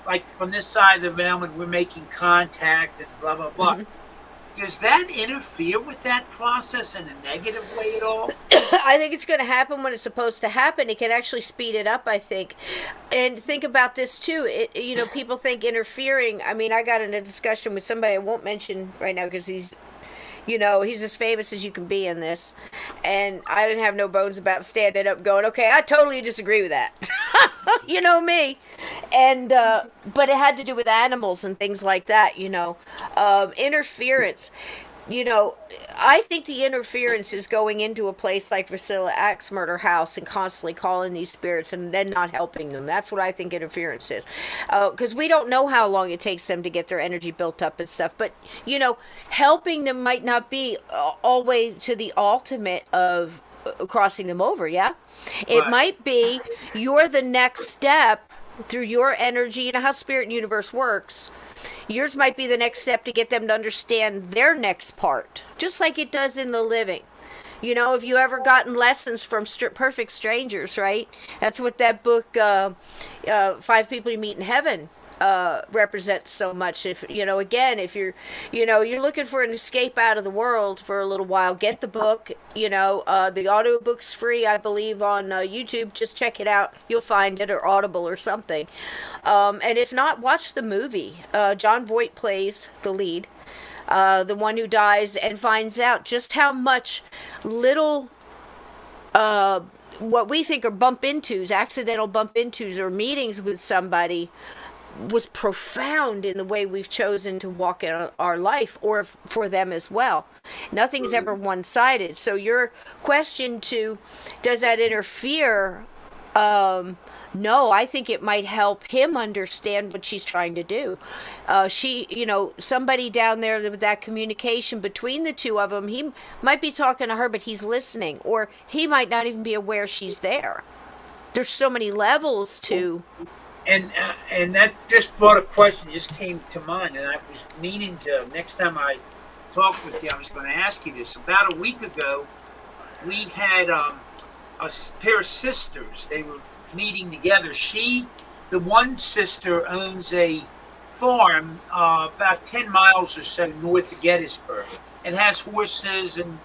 S3: like from this side of the realm and we're making contact and blah blah blah, does that interfere with that process in a negative way at all?
S9: I think it's going to happen when it's supposed to happen. It can actually speed it up, I think. And think about this, too. You know, people think interfering. I mean, I got in a discussion with somebody I won't mention right now because he's as famous as you can be in this. And I didn't have no bones about standing up going, okay, I totally disagree with that. You know me. And, but it had to do with animals and things like that, you know. Interference. You know, I think the interference is going into a place like Vasila Axe Murder House and constantly calling these spirits and then not helping them. That's what I think interference is. Because we don't know how long it takes them to get their energy built up and stuff. But, you know, helping them might not be all the way to the ultimate of crossing them over, yeah? It might be you're the next step through your energy. You know how spirit and universe works. Yours might be the next step to get them to understand their next part, just like it does in the living. You know, if you ever gotten lessons from perfect strangers, right? That's what that book, 5 People You Meet in Heaven, represents so much. If you know, again, if you're looking for an escape out of the world for a little while, get the book. You know, the audiobook's free, I believe, on YouTube. Just check it out. You'll find it, or Audible or something. And if not, watch the movie. John Voight plays the lead, the one who dies, and finds out just how much little what we think are accidental bump intos or meetings with somebody was profound in the way we've chosen to walk in our life, or for them as well. Nothing's ever one-sided. So your question to, does that interfere? No, I think it might help him understand what she's trying to do. Somebody down there with that communication between the two of them, he might be talking to her, but he's listening, or he might not even be aware she's there. There's so many levels to...
S3: And that just brought a question, just came to mind, and I was meaning to, next time I talk with you, I was going to ask you this. About a week ago, we had a pair of sisters. They were meeting together. The one sister owns a farm about 10 miles or so north of Gettysburg, and has horses and,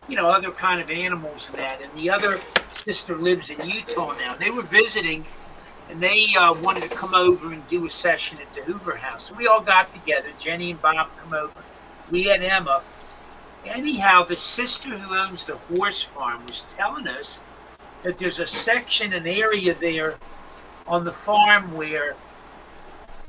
S3: you know, other kind of animals and that. And the other sister lives in Utah now. They were visiting, and they wanted to come over and do a session at the Hoover House. So we all got together. Jenny and Bob come over. We had Emma. Anyhow, the sister who owns the horse farm was telling us that there's a section, an area there on the farm where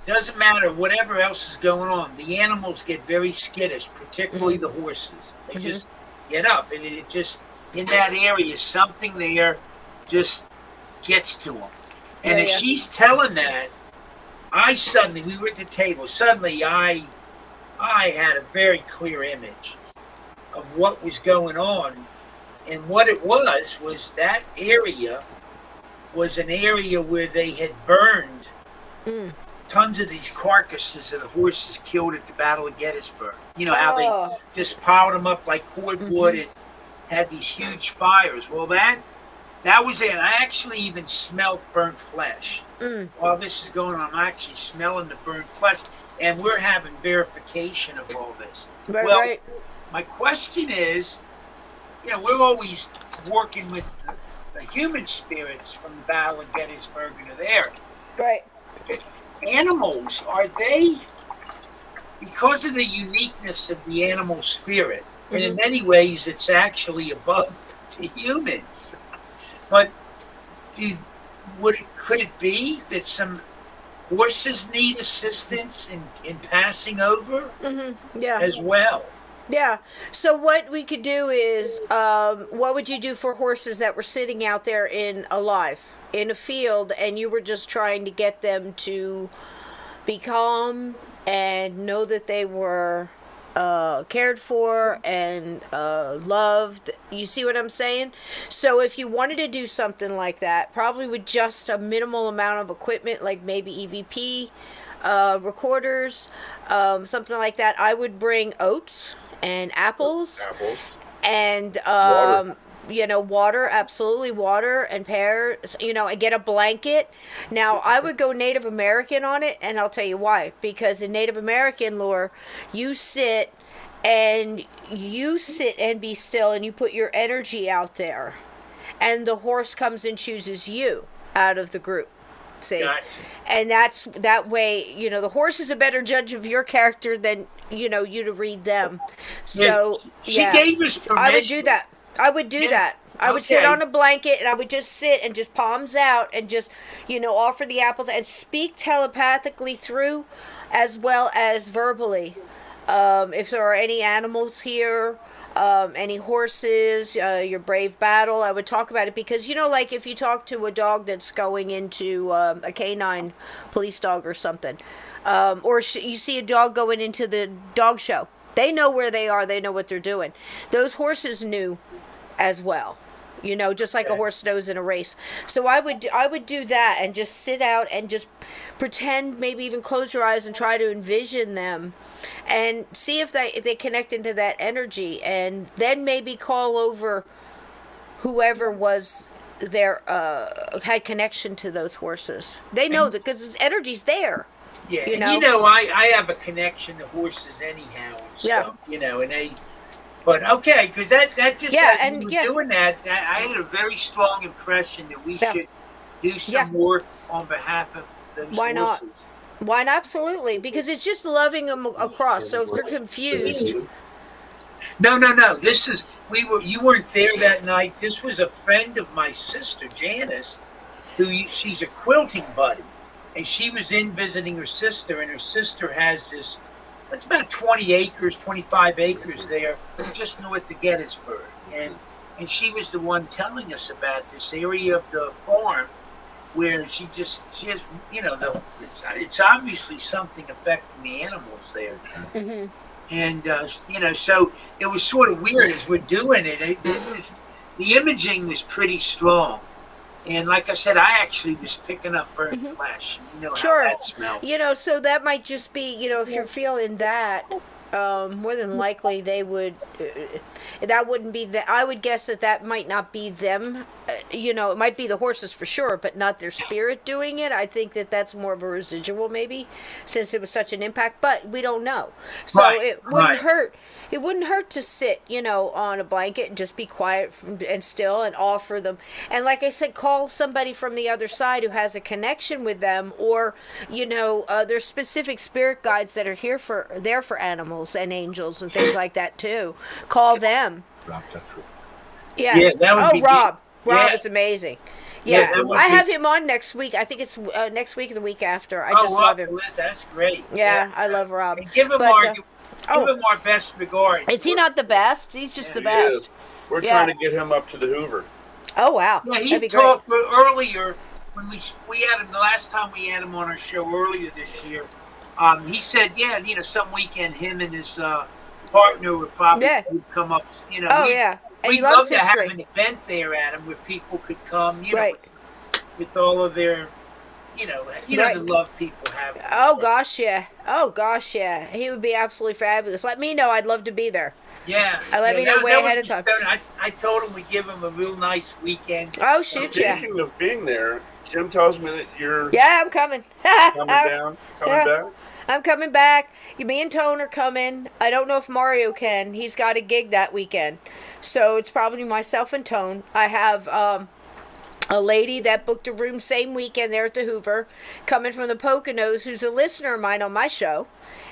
S3: doesn't matter whatever else is going on, the animals get very skittish, particularly the horses. They just get up, and it just, in that area, something there just gets to them. And as she's telling that, we were at the table, suddenly I had a very clear image of what was going on. And what it was that area was an area where they had burned tons of these carcasses of the horses killed at the Battle of Gettysburg. You know, how they just piled them up like cordwood and had these huge fires. Well, that was it. I actually even smelled burnt flesh. While this is going on, I'm actually smelling the burnt flesh. And we're having verification of all this.
S9: Right.
S3: my question is, we're always working with the human spirits from the Battle of Gettysburg and are there.
S9: Right.
S3: Animals, are they, because of the uniqueness of the animal spirit, and in many ways it's actually above the humans, but could it be that some horses need assistance in passing over
S9: Yeah.
S3: as well?
S9: Yeah. So what we could do is, what would you do for horses that were sitting out there in a field, and you were just trying to get them to be calm and know that they were cared for and loved? You see what I'm saying? So if you wanted to do something like that, probably with just a minimal amount of equipment, like maybe EVP recorders, something like that, I would bring oats and apples. And water, absolutely, water and pears, and get a blanket. Now, I would go Native American on it, and I'll tell you why. Because in Native American lore, you sit and be still, and you put your energy out there, and the horse comes and chooses you out of the group. See? Gotcha. And that way, the horse is a better judge of your character than, you to read them. So,
S3: she gave us permission.
S9: I would do that. I would do that. I would sit on a blanket, and I would just sit and just palms out and just, offer the apples and speak telepathically through as well as verbally. If there are any animals here, any horses, your brave battle, I would talk about it because, like if you talk to a dog that's going into a canine police dog or something, or you see a dog going into the dog show, they know where they are, they know what they're doing. Those horses knew as well, just like a horse knows in a race. So I would do that and just sit out and just pretend, maybe even close your eyes and try to envision them and see if they connect into that energy, and then maybe call over whoever was there, had connection to those horses. They know that because energy's there.
S3: Yeah, I have a connection to horses anyhow and stuff, and they. But okay, because that just as we were doing that, I had a very strong impression that we should do some work on behalf of those horses.
S9: Why not? Why not? Absolutely, because it's just loving them across. So if they're confused,
S3: no. You weren't there that night. This was a friend of my sister, Janice, she's a quilting buddy, and she was in visiting her sister, and her sister has this. It's about 20 acres, 25 acres there, just north of Gettysburg. And she was the one telling us about this area of the farm where she has, it's obviously something affecting the animals there. Mm-hmm. And, so it was sort of weird as we're doing it. The imaging was pretty strong. And like I said, I actually was picking up burnt flesh.
S9: Sure.
S3: How that smells.
S9: So that might just be, if you're feeling that, more than likely they would, that wouldn't be I would guess that might not be them. It might be the horses for sure, but not their spirit doing it. I think that's more of a residual maybe, since it was such an impact, but we don't know. So it wouldn't hurt. It wouldn't hurt to sit, on a blanket and just be quiet and still and offer them. And like I said, call somebody from the other side who has a connection with them, or, there's specific spirit guides that are there for animals and angels and things like that too. Call them. Yeah.
S3: That would be
S9: Rob.
S3: good.
S9: Rob is amazing. Yeah, I have him on next week. I think it's next week or the week after. I just love him.
S3: Liz, that's great.
S9: Yeah, I love Rob.
S3: And give him our best regards.
S9: Is he not the best? He's just the best.
S4: We're trying to get him up to the Hoover.
S9: Oh, wow.
S3: Yeah, he talked earlier when we had him the last time we had him on our show earlier this year. He said, some weekend him and his partner would probably come up.
S9: And
S3: we'd love to have an event there, Adam, where people could come, with all of their, the love people have.
S9: Oh gosh, yeah. He would be absolutely fabulous. Let me know. I'd love to be there.
S3: Yeah.
S9: Let me know way ahead of time.
S3: I told him we'd give him a real nice weekend.
S9: Oh, shoot,
S4: Speaking of being there, Jim tells me that you're
S9: Yeah, I'm coming.
S4: coming
S9: Yeah.
S4: back.
S9: I'm coming back. Me and Tone are coming. I don't know if Mario can. He's got a gig that weekend. So it's probably myself and Tone. I have a lady that booked a room same weekend there at the Hoover, coming from the Poconos, who's a listener of mine on my show.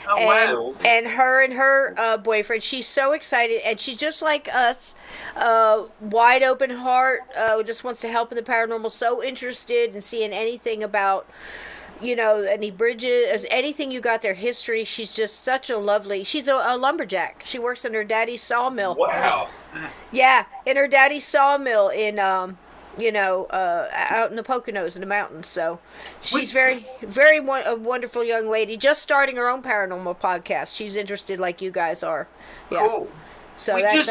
S3: Oh, wow.
S9: And her boyfriend, she's so excited, and she's just like us, wide open heart, just wants to help in the paranormal, so interested in seeing anything about, any bridges, anything you got their history. She's just such a lovely, she's a lumberjack. She works in her daddy's sawmill.
S4: Wow.
S9: Yeah, in her daddy's sawmill in, out in the Poconos in the mountains. So she's very, very a wonderful young lady, just starting her own paranormal podcast. She's interested like you guys are. Yeah.
S3: Cool.
S9: So
S3: As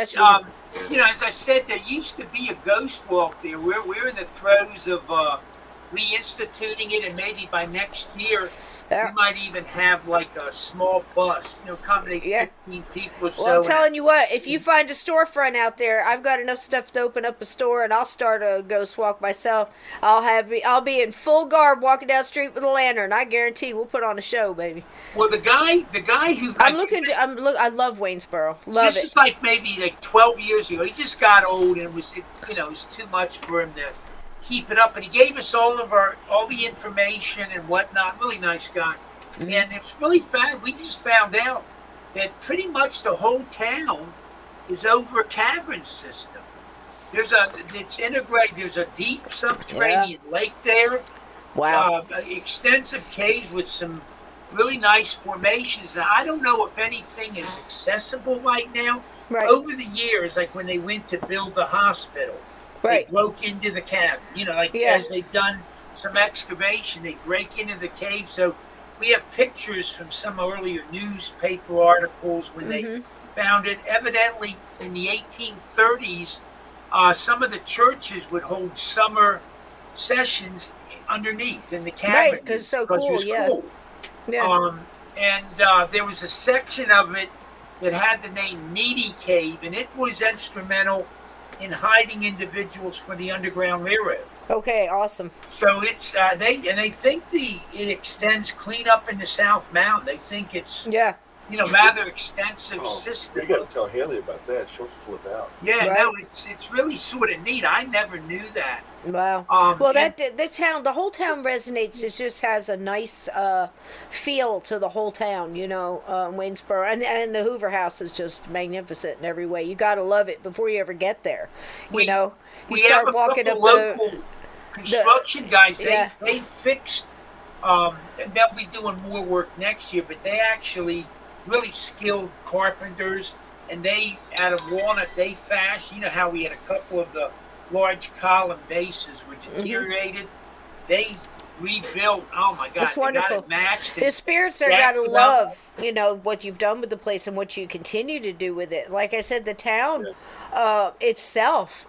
S3: I said, there used to be a ghost walk there. We're in the throes of reinstituting it, and maybe by next year we might even have like a small bus, accommodate 15 people or so.
S9: Well, I'm telling you what, if you find a storefront out there, I've got enough stuff to open up a store, and I'll start a ghost walk myself. I'll be in full garb walking down the street with a lantern. I guarantee we'll put on a show, baby.
S3: Well, the guy who
S9: I love Waynesboro. Love
S3: this
S9: it.
S3: is like maybe like 12 years ago. He just got old, and it was too much for him to keep it up. And he gave us all the information and whatnot. Really nice guy. And it's really fun. We just found out that pretty much the whole town is over a cavern system. It's integrated. There's a deep subterranean lake there.
S9: Wow.
S3: Extensive caves with some really nice formations. Now, I don't know if anything is accessible right now.
S9: Right.
S3: Over the years, like when they went to build the hospital,
S9: Right.
S3: they broke into the cavern. As they've done some excavation, they break into the cave. So we have pictures from some earlier newspaper articles when they found it. Evidently, in the 1830s, some of the churches would hold summer sessions underneath in the cavern.
S9: Right, because it's so cool,
S3: it was
S9: yeah.
S3: cool.
S9: Yeah.
S3: There was a section of it that had the name Needy Cave, and it was instrumental in hiding individuals for the Underground Railroad.
S9: Okay, awesome.
S3: So it's they think it extends clean up in the South Mountain. They think it's rather extensive system.
S4: You got to tell Haley about that. She'll flip out.
S3: Yeah,
S9: Right.
S3: no, it's really sort of neat. I never knew that.
S9: Wow. Well, the whole town resonates. It just has a nice feel to the whole town, Waynesboro. And the Hoover House is just magnificent in every way. You got to love it before you ever get there.
S3: We
S9: start
S3: have a
S9: walking up
S3: couple local construction guys.
S9: Yeah.
S3: They fixed, and they'll be doing more work next year, but they actually really skilled carpenters, and they, out of walnut, they fashioned, how we had a couple of the large column bases were deteriorated. They rebuilt. Oh my God,
S9: That's wonderful.
S3: They got it matched.
S9: The spirits are got to love, what you've done with the place and what you continue to do with it. Like I said, the town itself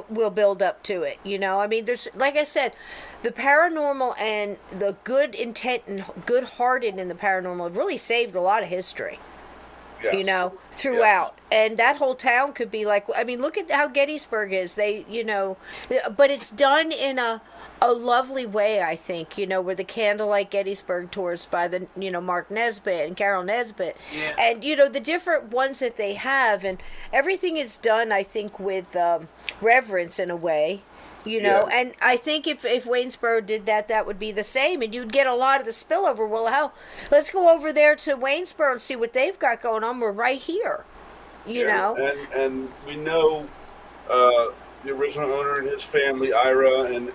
S9: will build up to it. I mean, there's, like I said, the paranormal and the good intent and good-hearted in the paranormal have really saved a lot of history.
S4: Yes.
S9: Throughout. Yes. And that whole town could be like, I mean, look at how Gettysburg is. They, but it's done in a lovely way, I think, where the Candlelight Gettysburg tours by the, Mark Nesbitt and Carol Nesbitt.
S3: Yeah.
S9: And, the different ones that they have. And everything is done, I think, with reverence in a way. And I think if Waynesboro did that, that would be the same, and you'd get a lot of the spillover. Well, hell, let's go over there to Waynesboro and see what they've got going on. We're right here, you know.
S4: And we know the original owner and his family, Ira and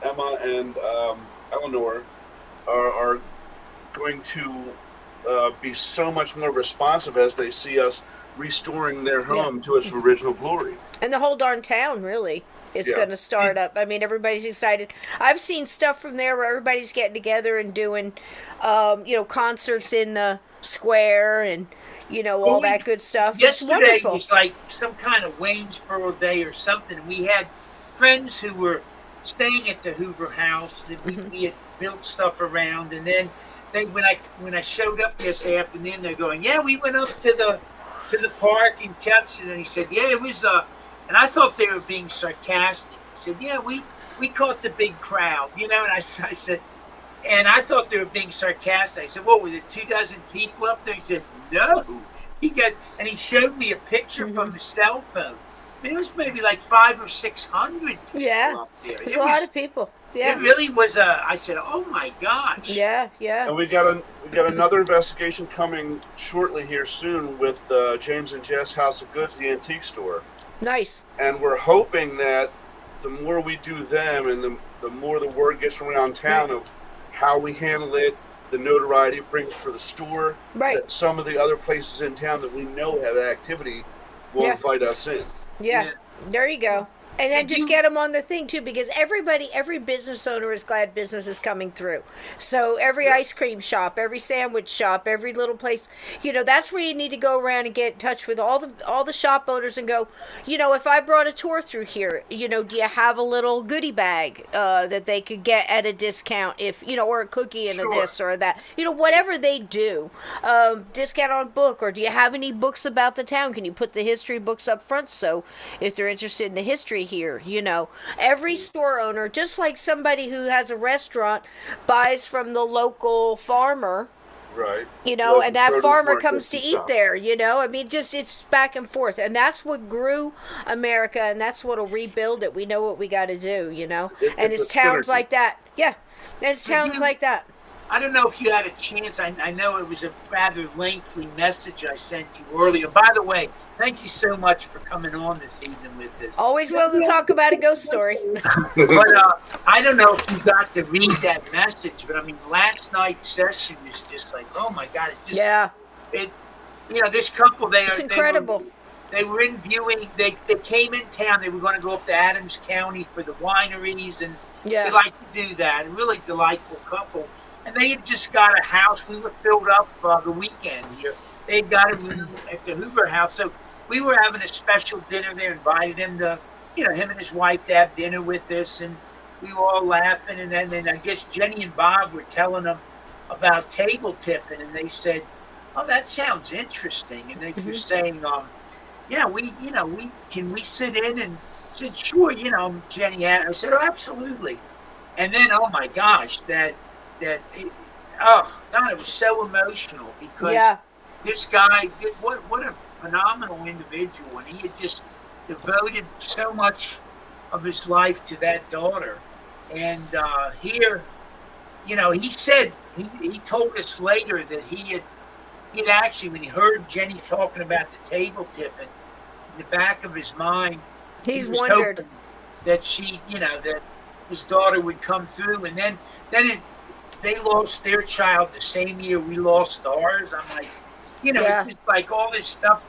S4: Emma and Eleanor, are going to be so much more responsive as they see us restoring their home to its original glory.
S9: And the whole darn town, really. It's going to start up. I mean, everybody's excited. I've seen stuff from there where everybody's getting together and doing, concerts in the square and, all that good stuff.
S3: Yesterday was like some kind of Waynesboro Day or something. We had friends who were staying at the Hoover House that we had built stuff around, and then when I showed up yesterday afternoon, they're going, "Yeah, we went up to the park and he said, "Yeah, it was." And I thought they were being sarcastic. He said, "Yeah, we we caught the big crowd, and I said, and I thought they were being sarcastic. I said, what, were there 24 people up there? He says, no. And he showed me a picture from the cell phone. I mean, it was maybe like 500 or 600 people up there.
S9: There's a lot of people. Yeah.
S3: It really was I said, oh my gosh.
S9: Yeah.
S4: And we got another investigation coming shortly here soon with James and Jess House of Goods, the antique store.
S9: Nice.
S4: And we're hoping that the more we do them and the more the word gets around town of how we handle it, the notoriety it brings for the store, that some of the other places in town that we know have activity will invite us in.
S9: Yeah. There you go. And then just get them on the thing, too, because every business owner is glad business is coming through. So every ice cream shop, every sandwich shop, every little place, that's where you need to go around and get in touch with all the shop owners and go, if I brought a tour through here, do you have a little goodie bag that they could get at a discount if, or a cookie and a this or that, whatever they do, discount on book, or do you have any books about the town? Can you put the history books up front so if they're interested in the history here, every store owner, just like somebody who has a restaurant buys from the local farmer,
S4: right,
S9: and that farmer comes to eat there, I mean, just it's back and forth, and that's what grew America, and that's what'll rebuild it. We know what we got to do, and it's towns like that. And it's towns like that.
S3: I don't know if you had a chance. I know it was a rather lengthy message I sent you earlier. By the way, thank you so much for coming on this evening with this.
S9: Always willing to talk about a ghost story.
S3: But I don't know if you got to read that message, but I mean, last night's session was just like, oh my God. This couple,
S9: it's incredible.
S3: They were in viewing, they came in town, they were going to go up to Adams County for the wineries, and they like to do that. A really delightful couple. And they had just got a house. We were filled up the weekend here. They had got a room at the Hoover house. So we were having a special dinner there, invited him to, him and his wife to have dinner with us. And we were all laughing. And then I guess Jenny and Bob were telling them about table tipping. And they said, oh, that sounds interesting. And they were saying, can we sit in? And I said, sure, Jenny. I said, oh, absolutely. And then, oh my gosh, it was so emotional because this guy did what a phenomenal individual, and he had just devoted so much of his life to that daughter. And here, he said he told us later that he'd actually, when he heard Jenny talking about the table tipping, in the back of his mind,
S9: he was
S3: wondered that she, that his daughter would come through, and then they lost their child the same year we lost ours. I'm like, it's just like all this stuff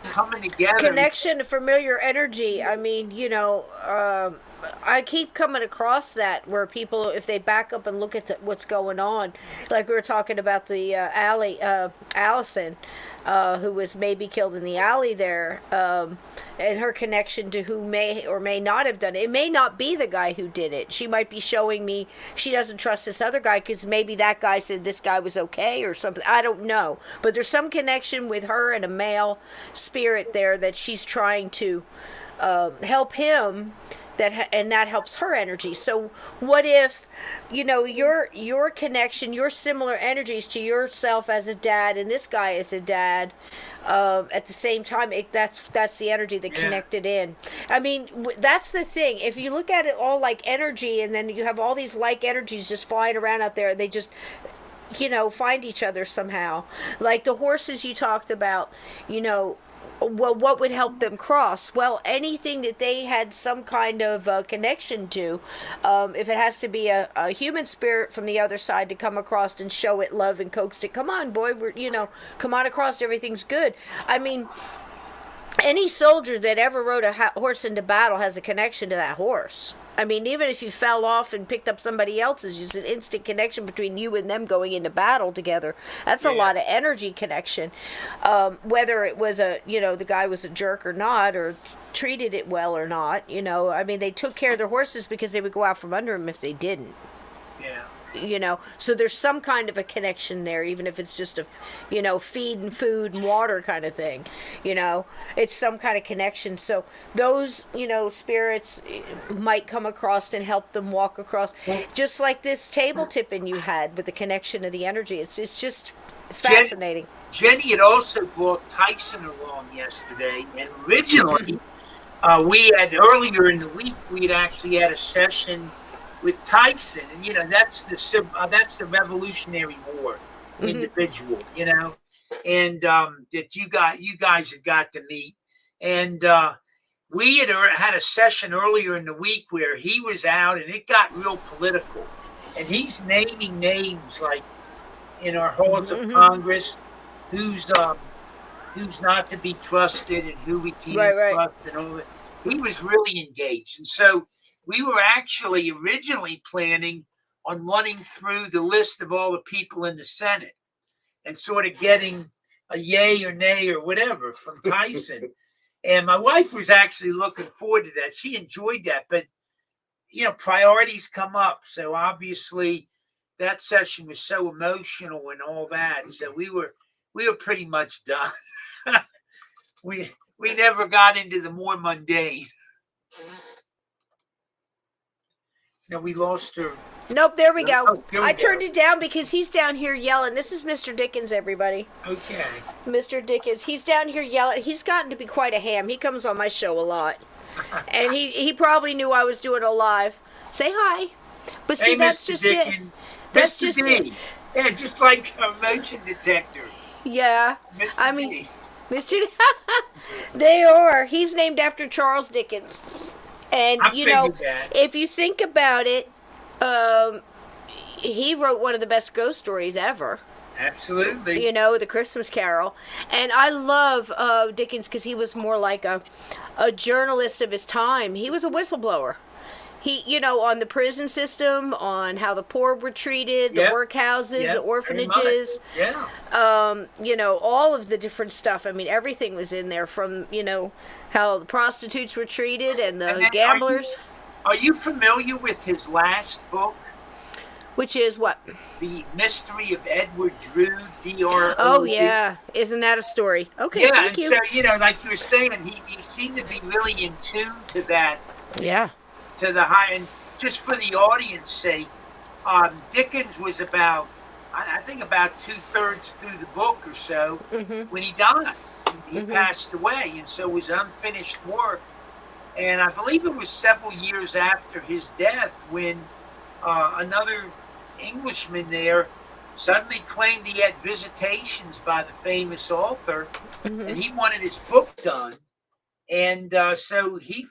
S3: coming together.
S9: Connection, familiar energy. I mean, I keep coming across that where people, if they back up and look at what's going on, like we were talking about the Allison, who was maybe killed in the alley there, and her connection to who may or may not have done it. It may not be the guy who did it. She might be showing me she doesn't trust this other guy because maybe that guy said this guy was okay or something. I don't know. But there's some connection with her and a male spirit there that she's trying to help him, and that helps her energy. So what if, your connection, your similar energies to yourself as a dad and this guy as a dad, at the same time, that's the energy that connected in. I mean, that's the thing. If you look at it all like energy, and then you have all these like energies just flying around out there, they just find each other somehow. Like the horses you talked about, well, what would help them cross? Well, anything that they had some kind of connection to, if it has to be a human spirit from the other side to come across and show it love and coax it. Come on, boy, come on across. Everything's good. I mean, any soldier that ever rode a horse into battle has a connection to that horse. I mean, even if you fell off and picked up somebody else's, there's an instant connection between you and them going into battle together. That's a lot of energy connection. Whether it was the guy was a jerk or not, or treated it well or not, I mean, they took care of their horses because they would go out from under them if they didn't.
S3: Yeah.
S9: so there's some kind of a connection there, even if it's just a feed and food and water kind of thing. It's some kind of connection. So those spirits might come across and help them walk across, just like this table tipping you had with the connection of the energy. It's fascinating.
S3: Jenny had also brought Tyson along yesterday, and originally we had, earlier in the week, we had actually had a session with Tyson, and that's the Revolutionary War individual, and that you guys had got to meet, and we had a session earlier in the week where he was out, and it got real political, and he's naming names like in our halls of Congress, who's not to be trusted and who we can't trust and all that. He was really engaged, and so we were actually originally planning on running through the list of all the people in the Senate and sort of getting a yay or nay or whatever from Tyson. And my wife was actually looking forward to that. She enjoyed that. But, priorities come up. So obviously that session was so emotional and all that. So we were pretty much done. We never got into the more mundane. No, we lost her.
S9: Nope, there we go.
S3: Oh, I
S9: turned it down because he's down here yelling. This is Mr. Dickens, everybody.
S3: Okay.
S9: Mr. Dickens. He's down here yelling. He's gotten to be quite a ham. He comes on my show a lot. And he probably knew I was doing a live. Say hi. But see, that's
S3: Mr.
S9: just
S3: Dickens.
S9: it. That's just it.
S3: Yeah, just like a motion detector.
S9: Yeah.
S3: Mr. D.
S9: Mr. They are. He's named after Charles Dickens. And, if you think about it, he wrote one of the best ghost stories ever.
S3: Absolutely.
S9: The Christmas Carol. And I love Dickens because he was more like a journalist of his time. He was a whistleblower. He, on the prison system, on how the poor were treated, the workhouses, the orphanages.
S3: Yeah.
S9: All of the different stuff. I mean, everything was in there from, how the prostitutes were treated and the gamblers.
S3: Are you familiar with his last book?
S9: Which is what?
S3: The Mystery of Edward Drood, D.R.
S9: Oh, yeah. Isn't that a story? Okay,
S3: yeah,
S9: thank you.
S3: So, like you were saying, he seemed to be really in tune to that.
S9: Yeah.
S3: To the high, and just for the audience sake, Dickens was about 2/3 through the book or so when he died. He passed away, and so it was unfinished work. And I believe it was several years after his death when another Englishman there suddenly claimed he had visitations by the famous author, and he wanted his book done. And so he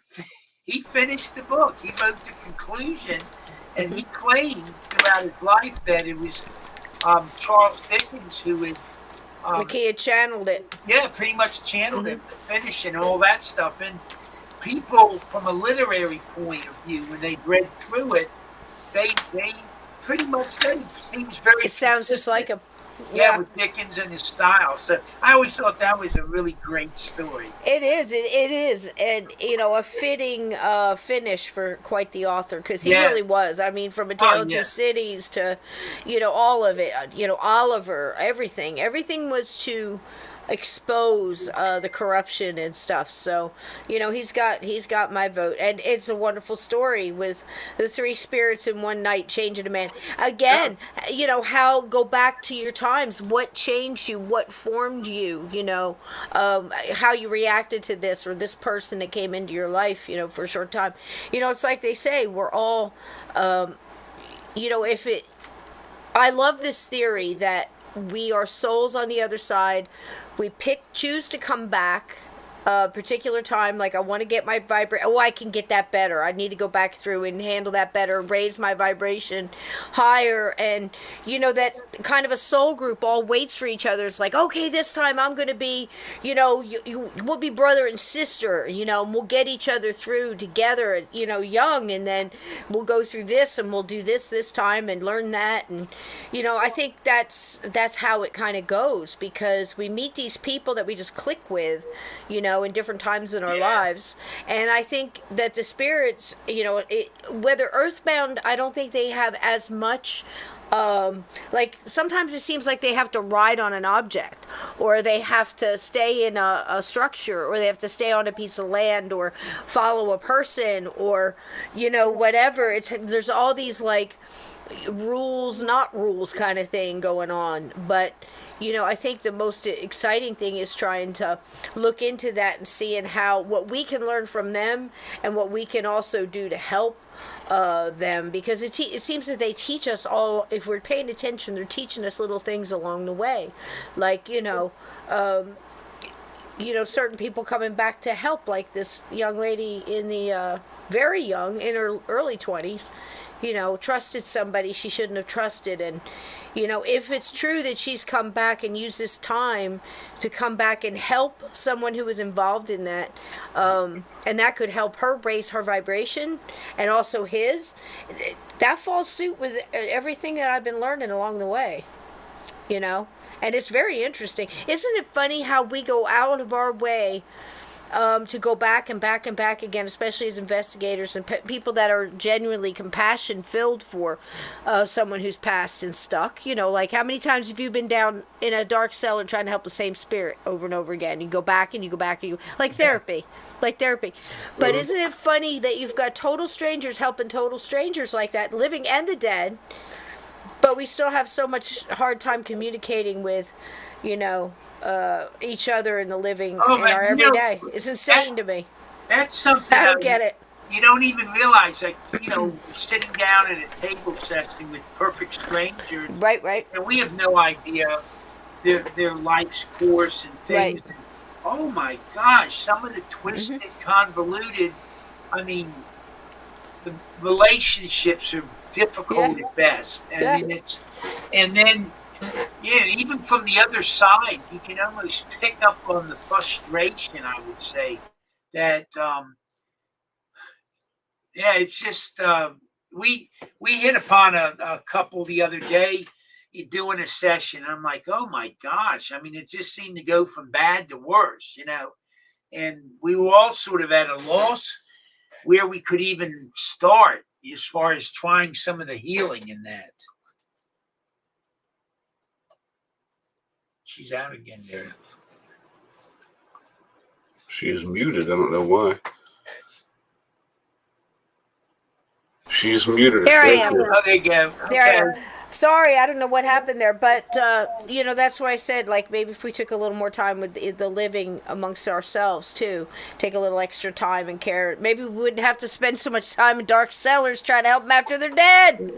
S3: finished the book. He wrote the conclusion, and he claimed throughout his life that it was Charles Dickens who had
S9: he had channeled it.
S3: Yeah, pretty much channeled it, the finish and all that stuff. And people, from a literary point of view, when they read through it, they pretty much said it seems very.
S9: It sounds just like him.
S3: Yeah, with Dickens and his style. So I always thought that was a really great story.
S9: It is. It is. And, a fitting finish for quite the author, because he really was. I mean, from A Tale of Two Cities to, all of it, Oliver, everything. Everything was to expose the corruption and stuff. So, he's got my vote. And it's a wonderful story with the three spirits in one night changing a man. Again, how go back to your times, what changed you, what formed you, how you reacted to this or this person that came into your life, for a short time. It's like they say, we're all, I love this theory that we are souls on the other side. We choose to come back a particular time, like I want to get my vibration. Oh, I can get that better. I need to go back through and handle that better, raise my vibration higher. And, that kind of a soul group all waits for each other. It's like, okay, this time I'm going to be, we'll be brother and sister, and we'll get each other through together, young. And then we'll go through this and we'll do this time and learn that. And, I think that's how it kind of goes, because we meet these people that we just click with, in different times in our lives. And I think that the spirits, whether earthbound, I don't think they have as much. Like sometimes it seems like they have to ride on an object, or they have to stay in a structure, or they have to stay on a piece of land, or follow a person, or whatever. There's all these like rules, not rules kind of thing going on. But I think the most exciting thing is trying to look into that and seeing what we can learn from them and what we can also do to help them, because it seems that they teach us all. If we're paying attention, they're teaching us little things along the way, like certain people coming back to help, like this young lady in the very young, in her early 20s, trusted somebody she shouldn't have trusted. And if it's true that she's come back and used this time to come back and help someone who was involved in that, and that could help her raise her vibration and also his, that falls suit with everything that I've been learning along the way, and it's very interesting. Isn't it funny how we go out of our way to go back and back and back again, especially as investigators and people that are genuinely compassion filled for someone who's passed and stuck. Like how many times have you been down in a dark cellar trying to help the same spirit over and over again? You go back and you go back and you, like therapy. But isn't it funny that you've got total strangers helping total strangers like that, living and the dead, but we still have so much hard time communicating with, each other in the living in our everyday. It's insane to me.
S3: That's something
S9: I don't get it.
S3: You don't even realize, like, sitting down at a table session with perfect strangers.
S9: Right.
S3: And we have no idea their life's course and things.
S9: Right.
S3: And, oh my gosh, some of the twisted, convoluted, the relationships are difficult at best. And then even from the other side, you can almost pick up on the frustration, I would say, that, it's just, we hit upon a couple the other day doing a session. I'm like, oh my gosh. It just seemed to go from bad to worse, and we were all sort of at a loss where we could even start as far as trying some of the healing in that. She's out again there.
S4: She is muted. I don't know why. She's muted.
S9: There I am.
S3: Oh, there you go.
S9: There I am. Sorry, I don't know what happened there, but that's why I said, like, maybe if we took a little more time with the living amongst ourselves too, take a little extra time and care, maybe we wouldn't have to spend so much time in dark cellars trying to help them after they're dead.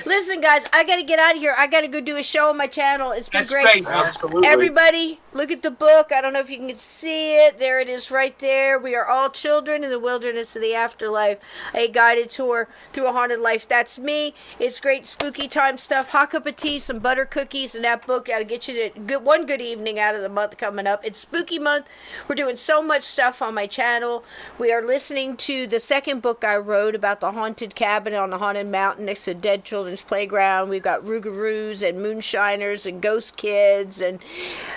S9: Listen, guys, I got to get out of here. I got to go do a show on my channel. It's been great.
S4: Absolutely.
S9: Everybody, look at the book. I don't know if you can see it. There it is right there. We Are All Children in the Wilderness of the Afterlife, a guided tour through a haunted life. That's me. It's great spooky time stuff. Hot cup of tea, some butter cookies, and that book that'll get you to one good evening out of the month coming up. It's spooky month. We're doing so much stuff on my channel. We are listening to the second book I wrote about the haunted cabin on the haunted mountain next to Dead Children's Playground. We've got Rougarous and Moonshiners and Ghost Kids and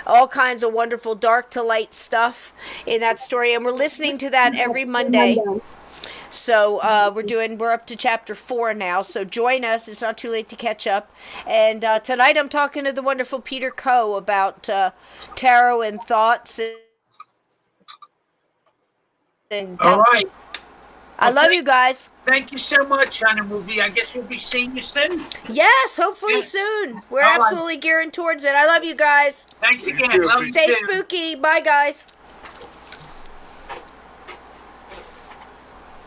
S9: all kinds of wonderful dark to light stuff in that story. And we're listening to that every Monday. So we're up to chapter 4 now. So join us. It's not too late to catch up. And tonight I'm talking to the wonderful Peter Coe about tarot and thoughts. And
S3: all right.
S9: I love you guys.
S3: Thank you so much, Hannah Movie. I guess we'll be seeing you soon.
S9: Yes, hopefully soon. We're absolutely gearing towards it. I love you guys.
S3: Thanks again. Love
S9: Stay
S3: you
S9: spooky. Bye, guys.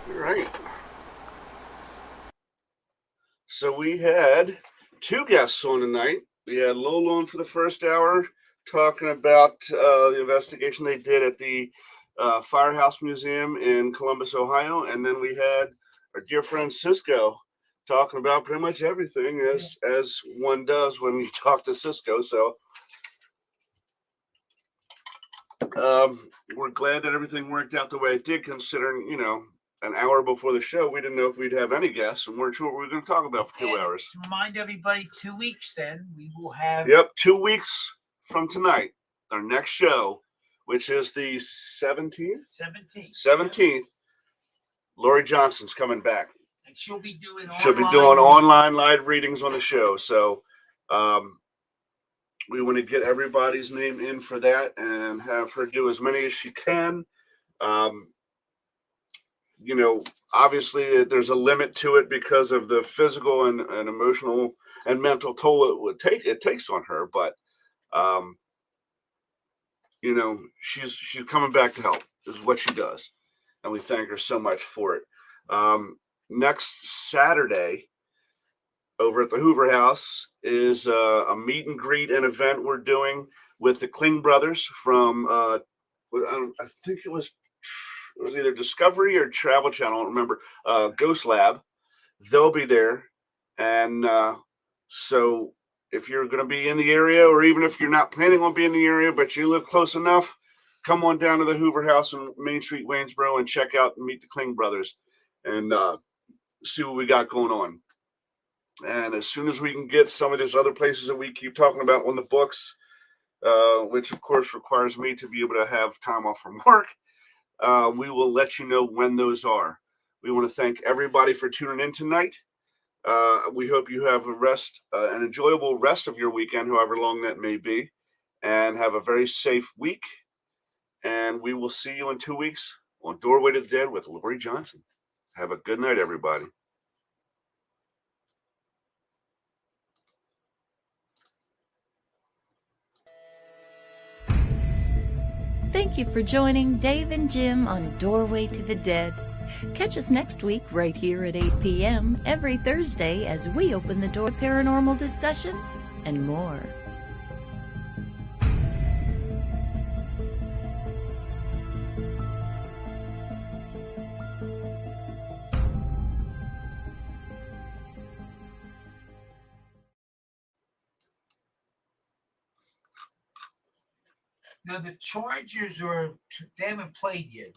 S4: All right. So we had 2 guests on tonight. We had Lolo on for the first hour talking about the investigation they did at the Firehouse Museum in Columbus, Ohio. And then we had our dear friend Cisco talking about pretty much everything as one does when you talk to Cisco. So we're glad that everything worked out the way it did, considering, an hour before the show, we didn't know if we'd have any guests and weren't sure what we were going to talk about for 2 hours.
S3: To remind everybody, 2 weeks then, we will have...
S4: Yep, 2 weeks from tonight, our next show, which is the 17th.
S3: 17th.
S4: 17th. Lori Johnson's coming back.
S3: And she'll be doing
S4: online live readings on the show. So we want to get everybody's name in for that and have her do as many as she can. Obviously there's a limit to it because of the physical and emotional and mental toll it takes on her. But, she's coming back to help is what she does. And we thank her so much for it. Next Saturday over at the Hoover House is a meet and greet and event we're doing with the Kling brothers from, I think it was either Discovery or Travel Channel, I don't remember, Ghost Lab. They'll be there. And so if you're going to be in the area, or even if you're not planning on being in the area, but you live close enough, come on down to the Hoover House on Main Street, Waynesboro, and check out and meet the Kling brothers and see what we got going on. And as soon as we can get some of these other places that we keep talking about on the books, which of course requires me to be able to have time off from work, we will let you know when those are. We want to thank everybody for tuning in tonight. We hope you have an enjoyable rest of your weekend, however long that may be, and have a very safe week. And we will see you in 2 weeks on Doorway to the Dead with Lori Johnson. Have a good night, everybody.
S6: Thank you for joining Dave and Jim on Doorway to the Dead. Catch us next week right here at 8 p.m. every Thursday as we open the door to paranormal discussion and more.
S3: Now the Chargers they haven't played yet.